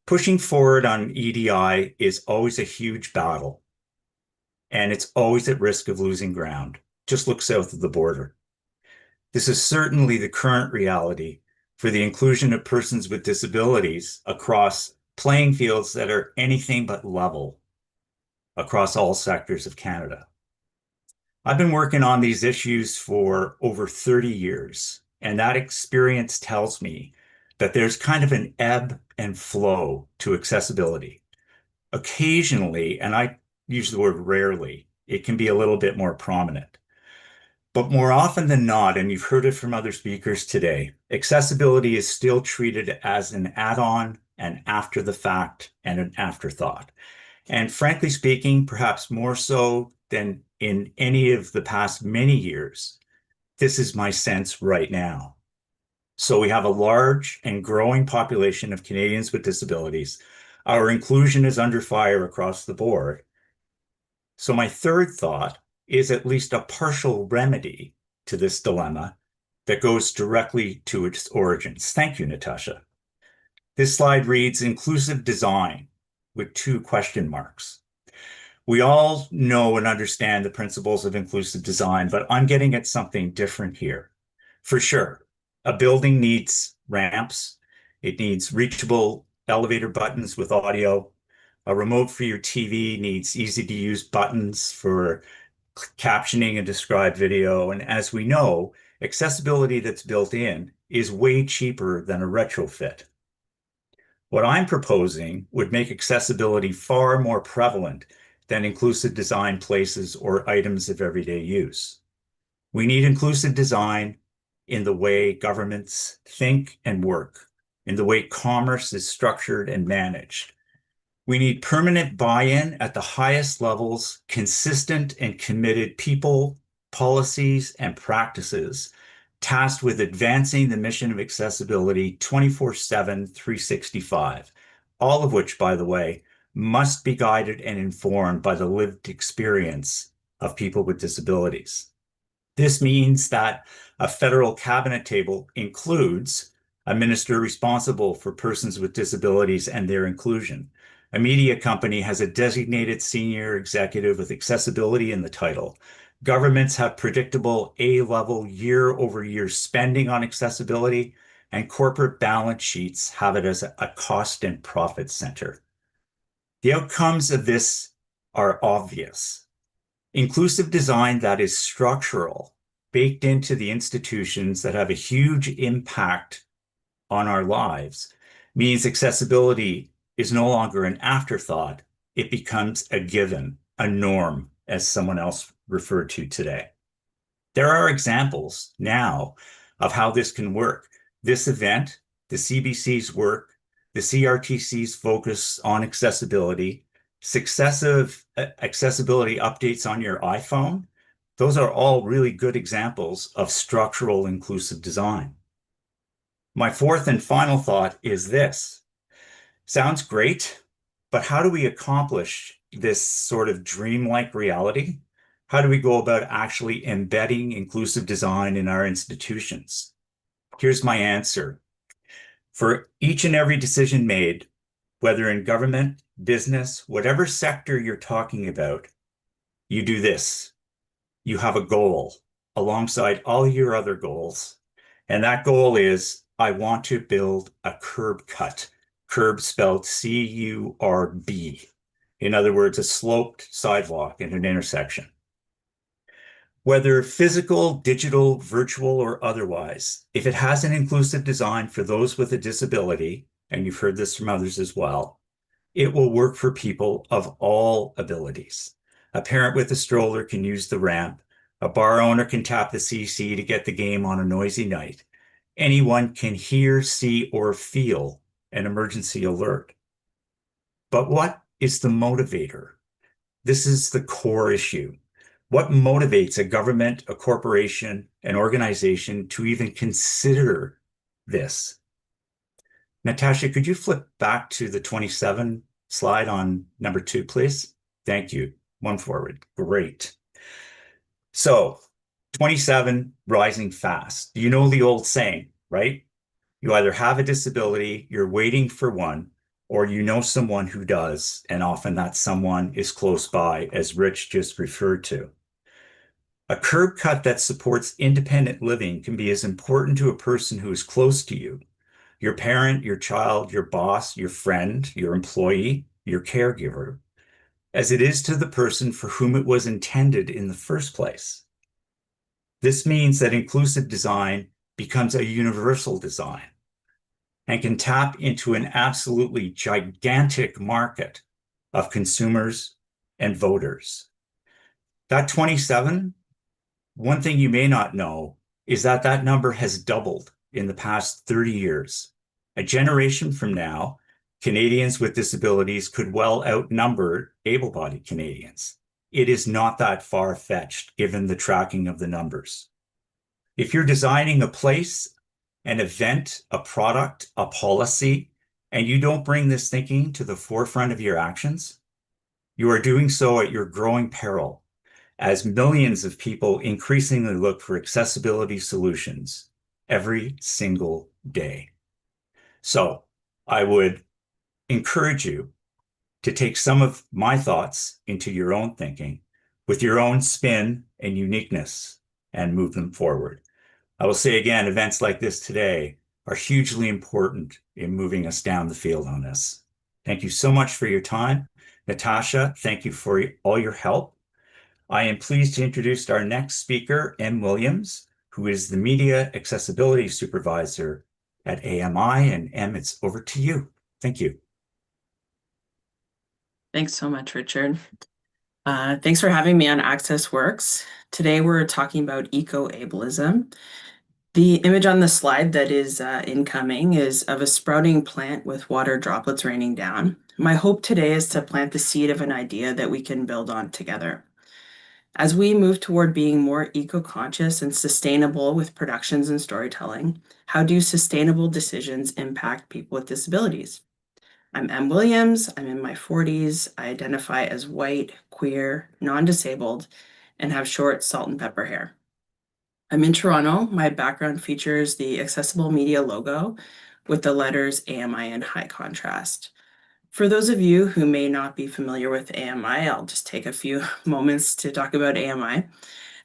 Pushing forward on EDI is always a huge battle, and it's always at risk of losing ground. Just look south of the border. This is certainly the current reality for the inclusion of persons with disabilities across playing fields that are anything but level across all sectors of Canada. I've been working on these issues for over 30 years, and that experience tells me that there's kind of an ebb and flow to accessibility. Occasionally, and I use the word rarely, it can be a little bit more prominent. But more often than not, and you've heard it from other speakers today, accessibility is still treated as an add-on, an after the fact, and an afterthought. And frankly speaking, perhaps more so than in any of the past many years, this is my sense right now. So we have a large and growing population of Canadians with disabilities. Our inclusion is under fire across the board. So my third thought is at least a partial remedy to this dilemma that goes directly to its origins. Thank you, Natasha. This slide reads inclusive design with 2 question marks. We all know and understand the principles of inclusive design, but I'm getting at something different here. For sure, a building needs ramps. It needs reachable elevator buttons with audio. A remote for your TV needs easy-to-use buttons for captioning and described video. And as we know, accessibility that's built in is way cheaper than a retrofit. What I'm proposing would make accessibility far more prevalent than inclusive design places or items of everyday use. We need inclusive design in the way governments think and work, in the way commerce is structured and managed. We need permanent buy-in at the highest levels, consistent and committed people, policies, and practices tasked with advancing the mission of accessibility 24/7, 365, all of which, by the way, must be guided and informed by the lived experience of people with disabilities. This means that a federal cabinet table includes a minister responsible for persons with disabilities and their inclusion. A media company has a designated senior executive with accessibility in the title. Governments have predictable A-level year-over-year spending on accessibility, and corporate balance sheets have it as a cost and profit center. The outcomes of this are obvious. Inclusive design that is structural, baked into the institutions that have a huge impact on our lives, means accessibility is no longer an afterthought. It becomes a given, a norm, as someone else referred to today. There are examples now of how this can work. This event, the CBC's work, the CRTC's focus on accessibility, successive accessibility updates on your iPhone, those are all really good examples of structural inclusive design. My fourth and final thought is this. Sounds great, but how do we accomplish this sort of dreamlike reality? How do we go about actually embedding inclusive design in our institutions? Here's my answer. For each and every decision made, whether in government, business, whatever sector you're talking about, you do this. You have a goal alongside all your other goals. And that goal is, I want to build a curb cut. Curb spelled C-U-R-B. In other words, a sloped sidewalk in an intersection. Whether physical, digital, virtual, or otherwise, if it has an inclusive design for those with a disability, and you've heard this from others as well, it will work for people of all abilities. A parent with a stroller can use the ramp. A bar owner can tap the CC to get the game on a noisy night. Anyone can hear, see, or feel an emergency alert. But what is the motivator? This is the core issue. What motivates a government, a corporation, an organization to even consider this? Natasha, could you flip back to the 27 slide on number 2, please? Thank you. One forward. Great. So 27, rising fast. You know the old saying, right? You either have a disability, you're waiting for one, or you know someone who does, and often that someone is close by, as Rich just referred to. A curb cut that supports independent living can be as important to a person who is close to you, your parent, your child, your boss, your friend, your employee, your caregiver, as it is to the person for whom it was intended in the first place. This means that inclusive design becomes a universal design and can tap into an absolutely gigantic market of consumers and voters. That 27, one thing you may not know is that that number has doubled in the past 30 years. A generation from now, Canadians with disabilities could well outnumber able-bodied Canadians. It is not that far-fetched given the tracking of the numbers. If you're designing a place, an event, a product, a policy, and you don't bring this thinking to the forefront of your actions, you are doing so at your growing peril, as millions of people increasingly look for accessibility solutions every single day. So I would encourage you to take some of my thoughts into your own thinking with your own spin and uniqueness and move them forward. I will say again, events like this today are hugely important in moving us down the field on this. Thank you so much for your time. Natasha, thank you for all your help. I am pleased to introduce our next speaker, Em Williams, who is the Media Accessibility Supervisor at AMI. And Em, it's over to you. Thank you. Thanks so much, Richard. Thanks for having me on AccessWorks. Today we're talking about Eco-Ableism. The image on the slide that is incoming is of a sprouting plant with water droplets raining down. My hope today is to plant the seed of an idea that we can build on together. As we move toward being more eco-conscious and sustainable with productions and storytelling, how do sustainable decisions impact people with disabilities? I'm Em Williams, I'm in my 40s, I identify as white, queer, non-disabled, and have short salt and pepper hair. I'm in Toronto. My background features the Accessible Media logo with the letters AMI in high contrast. For those of you who may not be familiar with AMI, I'll just take a few moments to talk about AMI.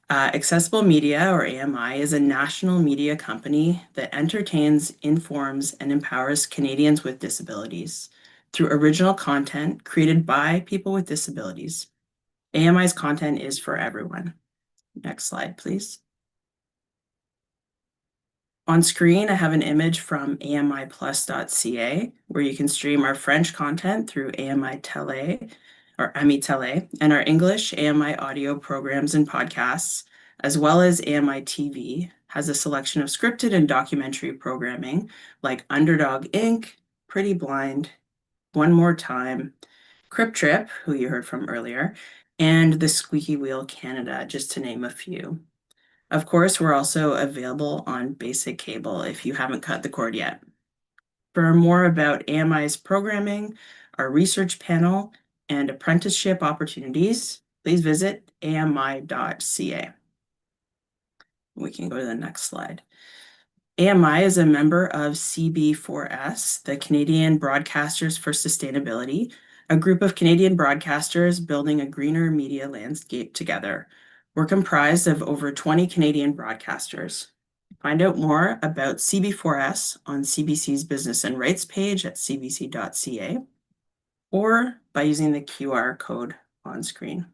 Accessible Media, or AMI, is a national media company that entertains, informs, and empowers Canadians with disabilities through original content created by people with disabilities. AMI's content is for everyone. Next slide, please. On screen, I have an image from amiplus.ca, where you can stream our French content through AMI Tele, or AMI Tele, and our English AMI audio programs and podcasts, as well as AMI TV, has a selection of scripted and documentary programming like Underdog Inc., Pretty Blind, One More Time, Crip, who you heard from earlier, and The Squeaky Wheel Canada, just to name a few. Of course, we're also available on basic cable if you haven't cut the cord yet. For more about AMI's programming, our research panel, and apprenticeship opportunities, please visit ami.ca. We can go to the next slide. AMI is a member of CB4S, the Canadian Broadcasters for Sustainability, a group of Canadian broadcasters building a greener media landscape together. We're comprised of over 20 Canadian broadcasters. Find out more about CB4S on CBC's Business and Rights page at cbc.ca or by using the QR code on screen.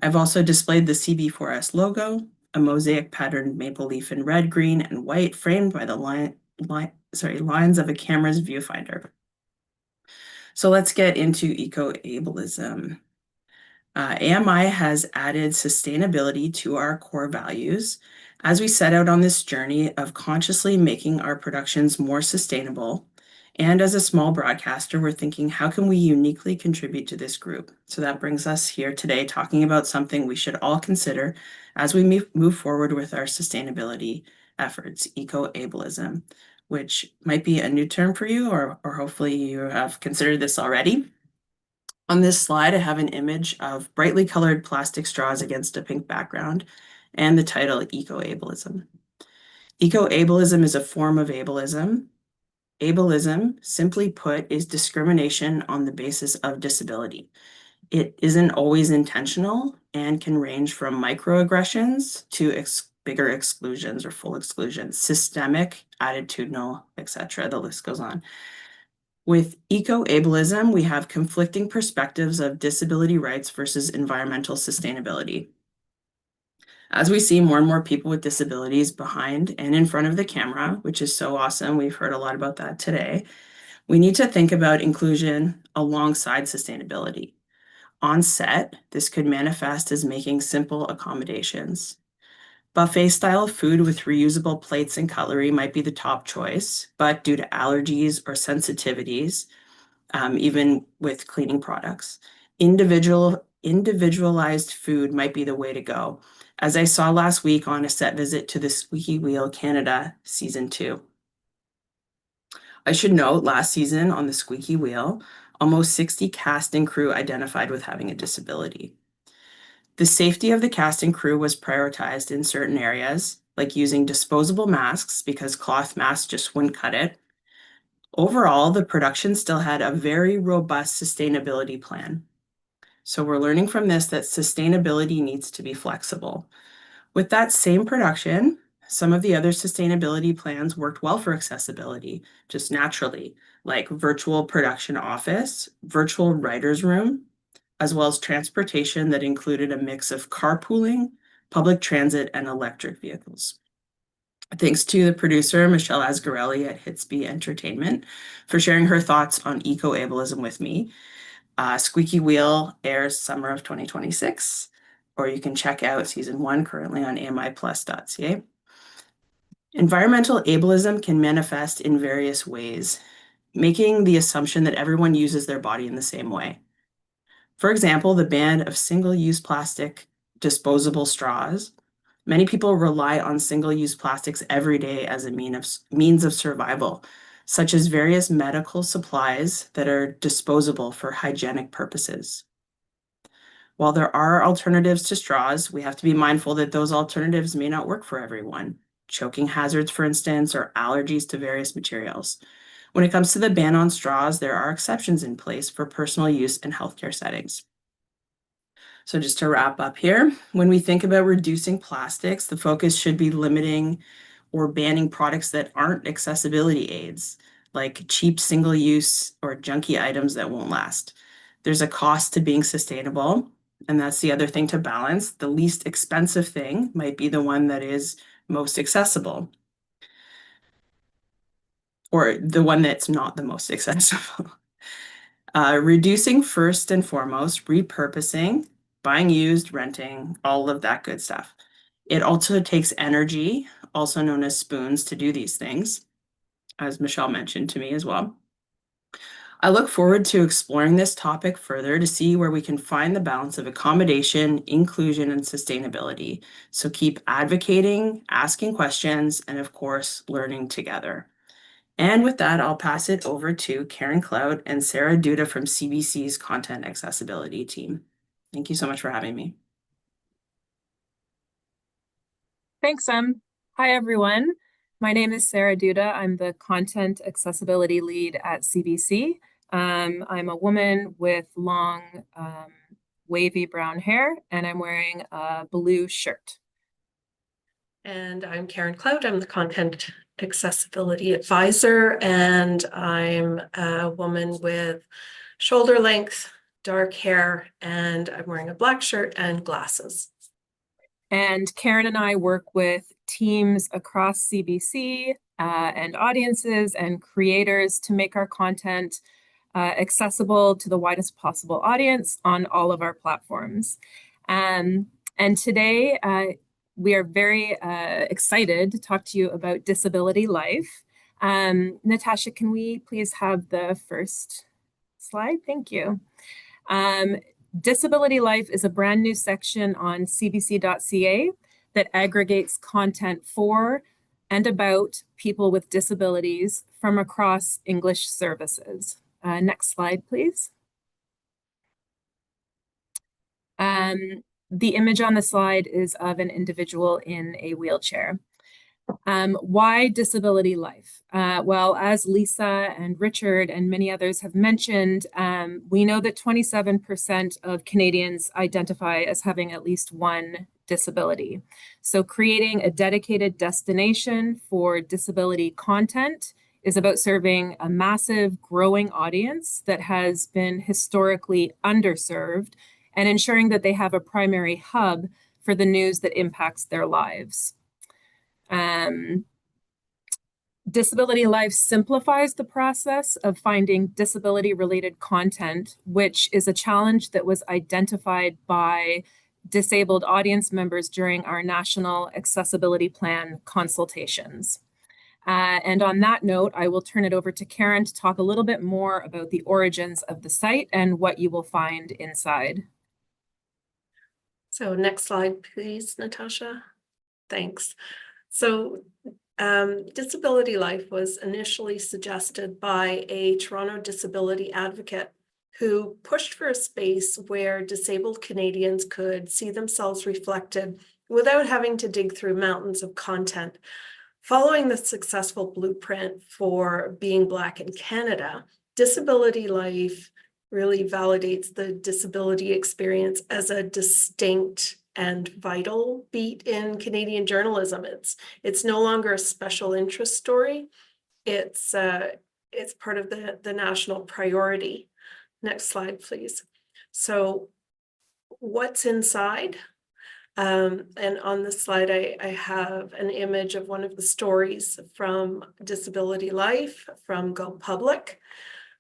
I've also displayed the CB4S logo, a mosaic patterned maple leaf in red, green, and white framed by the lines of a camera's viewfinder. So let's get into Eco-Ableism. AMI has added sustainability to our core values as we set out on this journey of consciously making our productions more sustainable. And as a small broadcaster, we're thinking, how can we uniquely contribute to this group? So that brings us here today talking about something we should all consider as we move forward with our sustainability efforts, Eco-Ableism, which might be a new term for you, or hopefully you have considered this already. On this slide, I have an image of brightly colored plastic straws against a pink background and the title Eco-Ableism. Eco-Ableism is a form of ableism. Ableism, simply put, is discrimination on the basis of disability. It isn't always intentional and can range from microaggressions to bigger exclusions or full exclusions, systemic, attitudinal, etc. The list goes on. With eco-ableism, we have conflicting perspectives of disability rights versus environmental sustainability. As we see more and more people with disabilities behind and in front of the camera, which is so awesome, we've heard a lot about that today, we need to think about inclusion alongside sustainability. On set, this could manifest as making simple accommodations. Buffet-style food with reusable plates and cutlery might be the top choice, but due to allergies or sensitivities, even with cleaning products, individualized food might be the way to go, as I saw last week on a set visit to the Squeaky Wheel Canada Season 2. I should note, last season on the Squeaky Wheel, almost 60 cast and crew identified with having a disability. The safety of the cast and crew was prioritized in certain areas, like using disposable masks because cloth masks just wouldn't cut it. Overall, the production still had a very robust sustainability plan. So we're learning from this that sustainability needs to be flexible. With that same production, some of the other sustainability plans worked well for accessibility, just naturally, like virtual production office, virtual writer's room, as well as transportation that included a mix of carpooling, public transit, and electric vehicles. Thanks to the producer, Michelle Asgarelli at Hitsby Entertainment, for sharing her thoughts on eco-ableism with me. Squeaky Wheel airs summer of 2026, or you can check out season 1 currently on amiplus.ca. Environmental ableism can manifest in various ways, making the assumption that everyone uses their body in the same way. For example, the ban of single-use plastic disposable straws. Many people rely on single-use plastics every day as a means of survival, such as various medical supplies that are disposable for hygienic purposes. While there are alternatives to straws, we have to be mindful that those alternatives may not work for everyone. Choking hazards, for instance, or allergies to various materials. When it comes to the ban on straws, there are exceptions in place for personal use in healthcare settings. So just to wrap up here, when we think about reducing plastics, the focus should be limiting or banning products that aren't accessibility aids, like cheap single-use or junky items that won't last. There's a cost to being sustainable, and that's the other thing to balance. The least expensive thing might be the one that is most accessible, or the one that's not the most accessible. Reducing first and foremost, repurposing, buying used, renting, all of that good stuff. It also takes energy, also known as spoons, to do these things, as Michelle mentioned to me as well. I look forward to exploring this topic further to see where we can find the balance of accommodation, inclusion, and sustainability. So keep advocating, asking questions, and of course, learning together. And with that, I'll pass it over to Karen Clout and Sarah Duda from CBC's Content Accessibility team. Thank you so much for having me. Thanks, Em. Hi, everyone. My name is Sarah Duda. I'm the Content Accessibility Lead at CBC. I'm a woman with long, wavy brown hair, and I'm wearing a blue shirt. And I'm Karen Clout. I'm the Content Accessibility Advisor, and I'm a woman with shoulder length dark hair, and I'm wearing a black shirt and glasses. And Karen and I work with teams across CBC and audiences and creators to make our content accessible to the widest possible audience on all of our platforms. And today, we are very excited to talk to you about Disability Life. Natasha, can we please have the first slide? Thank you. Disability Life is a brand new section on cbc.ca that aggregates content for and about people with disabilities from across English services. Next slide, please. The image on the slide is of an individual in a wheelchair. Why Disability Life? Well, as Lisa and Richard and many others have mentioned, we know that 27% of Canadians identify as having at least one disability. So creating a dedicated destination for disability content is about serving a massive growing audience that has been historically underserved and ensuring that they have a primary hub for the news that impacts their lives. Disability Life simplifies the process of finding disability-related content, which is a challenge that was identified by disabled audience members during our National Accessibility Plan consultations. And on that note, I will turn it over to Karen to talk a little bit more about the origins of the site and what you will find inside. So next slide, please, Natasha. Thanks. So Disability Life was initially suggested by a Toronto disability advocate who pushed for a space where disabled Canadians could see themselves reflected without having to dig through mountains of content. Following the successful blueprint for being Black in Canada, Disability Life really validates the disability experience as a distinct and vital beat in Canadian journalism. It's no longer a special interest story. It's part of the national priority. Next slide, please. So what's inside? And on this slide, I have an image of one of the stories from Disability Life from Go Public.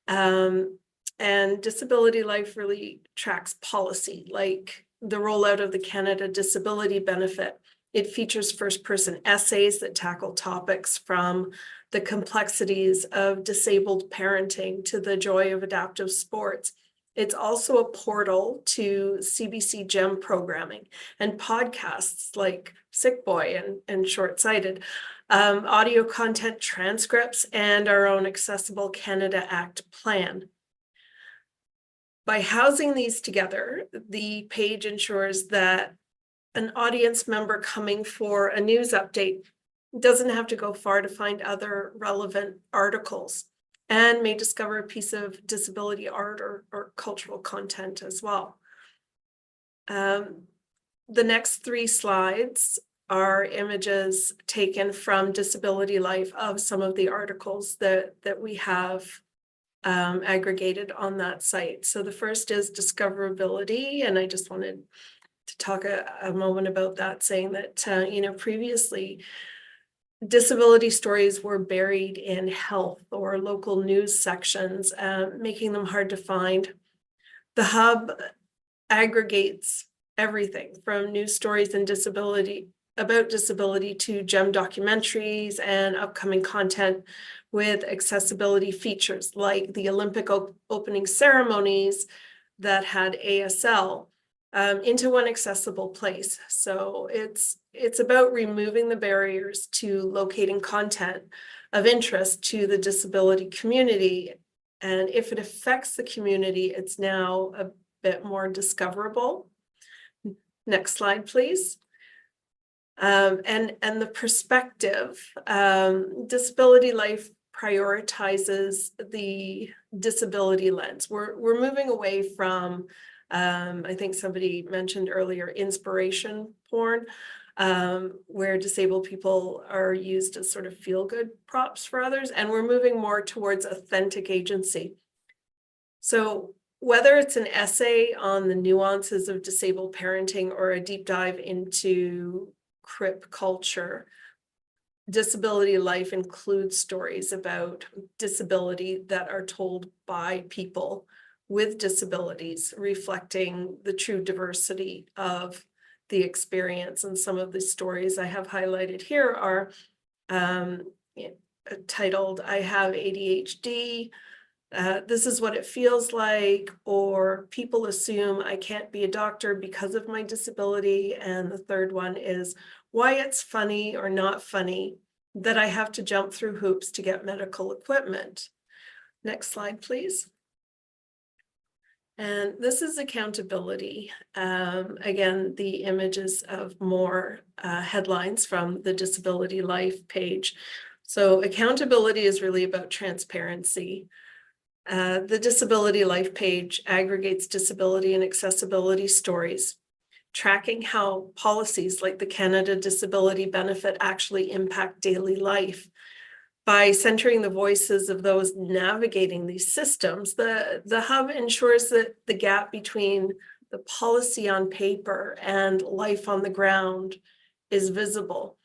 And Disability Life really tracks policy, like the rollout of the Canada Disability Benefit. It features first-person essays that tackle topics from the complexities of disabled parenting to the joy of adaptive sports. It's also a portal to CBC GEM programming and podcasts like Sickboy and Short-Sighted, audio content transcripts, and our own Accessible Canada Act plan. By housing these together, the page ensures that an audience member coming for a news update doesn't have to go far to find other relevant articles and may discover a piece of disability art or cultural content as well. The next three slides are images taken from Disability Life of some of the articles that we have aggregated on that site. So the first is Discoverability, and I just wanted to talk a moment about that, saying that, previously disability stories were buried in health or local news sections, making them hard to find. The hub aggregates everything from news stories and about disability to GEM documentaries and upcoming content with accessibility features like the Olympic opening ceremonies that had ASL into one accessible place. So it's about removing the barriers to locating content of interest to the disability community. And if it affects the community, it's now a bit more discoverable. Next slide, please. And the perspective, Disability Life prioritizes the disability lens. We're moving away from, I think somebody mentioned earlier, inspiration porn, where disabled people are used as sort of feel-good props for others, and we're moving more towards authentic agency. So whether it's an essay on the nuances of disabled parenting or a deep dive into Crip culture, Disability Life includes stories about disability that are told by people with disabilities, reflecting the true diversity of the experience. And some of the stories I have highlighted here are titled, "I Have ADHD, this is what it feels like," or "People assume I can't be a doctor because of my disability." And the third one is "Why It's Funny or Not Funny That I Have to Jump Through Hoops to Get Medical Equipment." Next slide, please. And this is accountability. Again, the images of more headlines from the Disability Life page. So accountability is really about transparency. The Disability Life page aggregates disability and accessibility stories, tracking how policies like the Canada Disability Benefit actually impact daily life. By centering the voices of those navigating these systems, the hub ensures that the gap between the policy on paper and life on the ground is visible,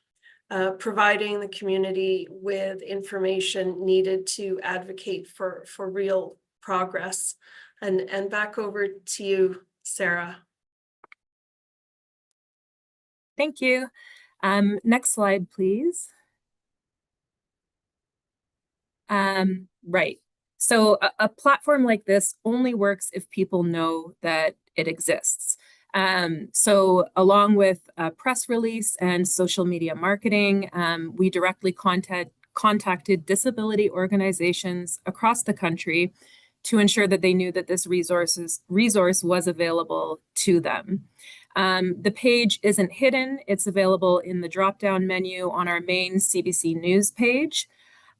providing the community with information needed to advocate for real progress. And back over to you, Sarah. Thank you. Next slide, please. Right. So a platform like this only works if people know that it exists. So along with a press release and social media marketing, we directly contacted disability organizations across the country to ensure that they knew that this resource was available to them. The page isn't hidden. It's available in the drop-down menu on our main CBC News page.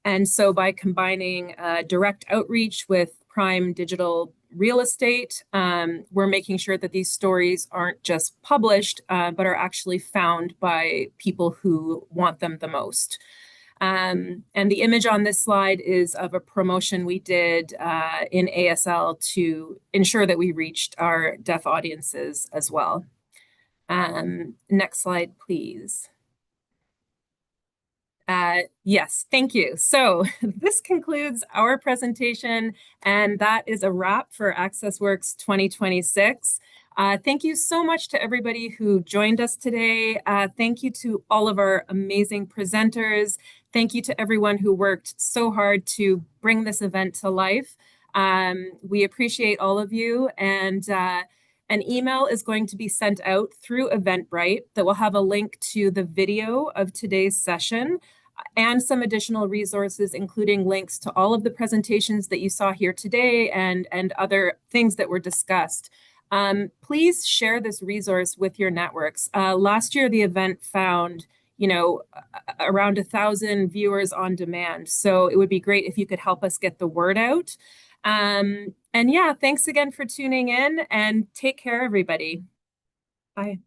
And so by combining direct outreach with prime digital real estate, we're making sure that these stories aren't just published, but are actually found by people who want them the most. And the image on this slide is of a promotion we did in ASL to ensure that we reached our deaf audiences as well. Next slide, please. Yes, thank you. So this concludes our presentation, and that is a wrap for AccessWorks 2026. Thank you so much to everybody who joined us today. Thank you to all of our amazing presenters. Thank you to everyone who worked so hard to bring this event to life. We appreciate all of you, and an email is going to be sent out through Eventbrite that will have a link to the video of today's session and some additional resources, including links to all of the presentations that you saw here today and other things that were discussed. Please share this resource with your networks. Last year, the event found, around 1,000 viewers on demand. So it would be great if you could help us get the word out. And yeah, thanks again for tuning in, and take care, everybody. Bye.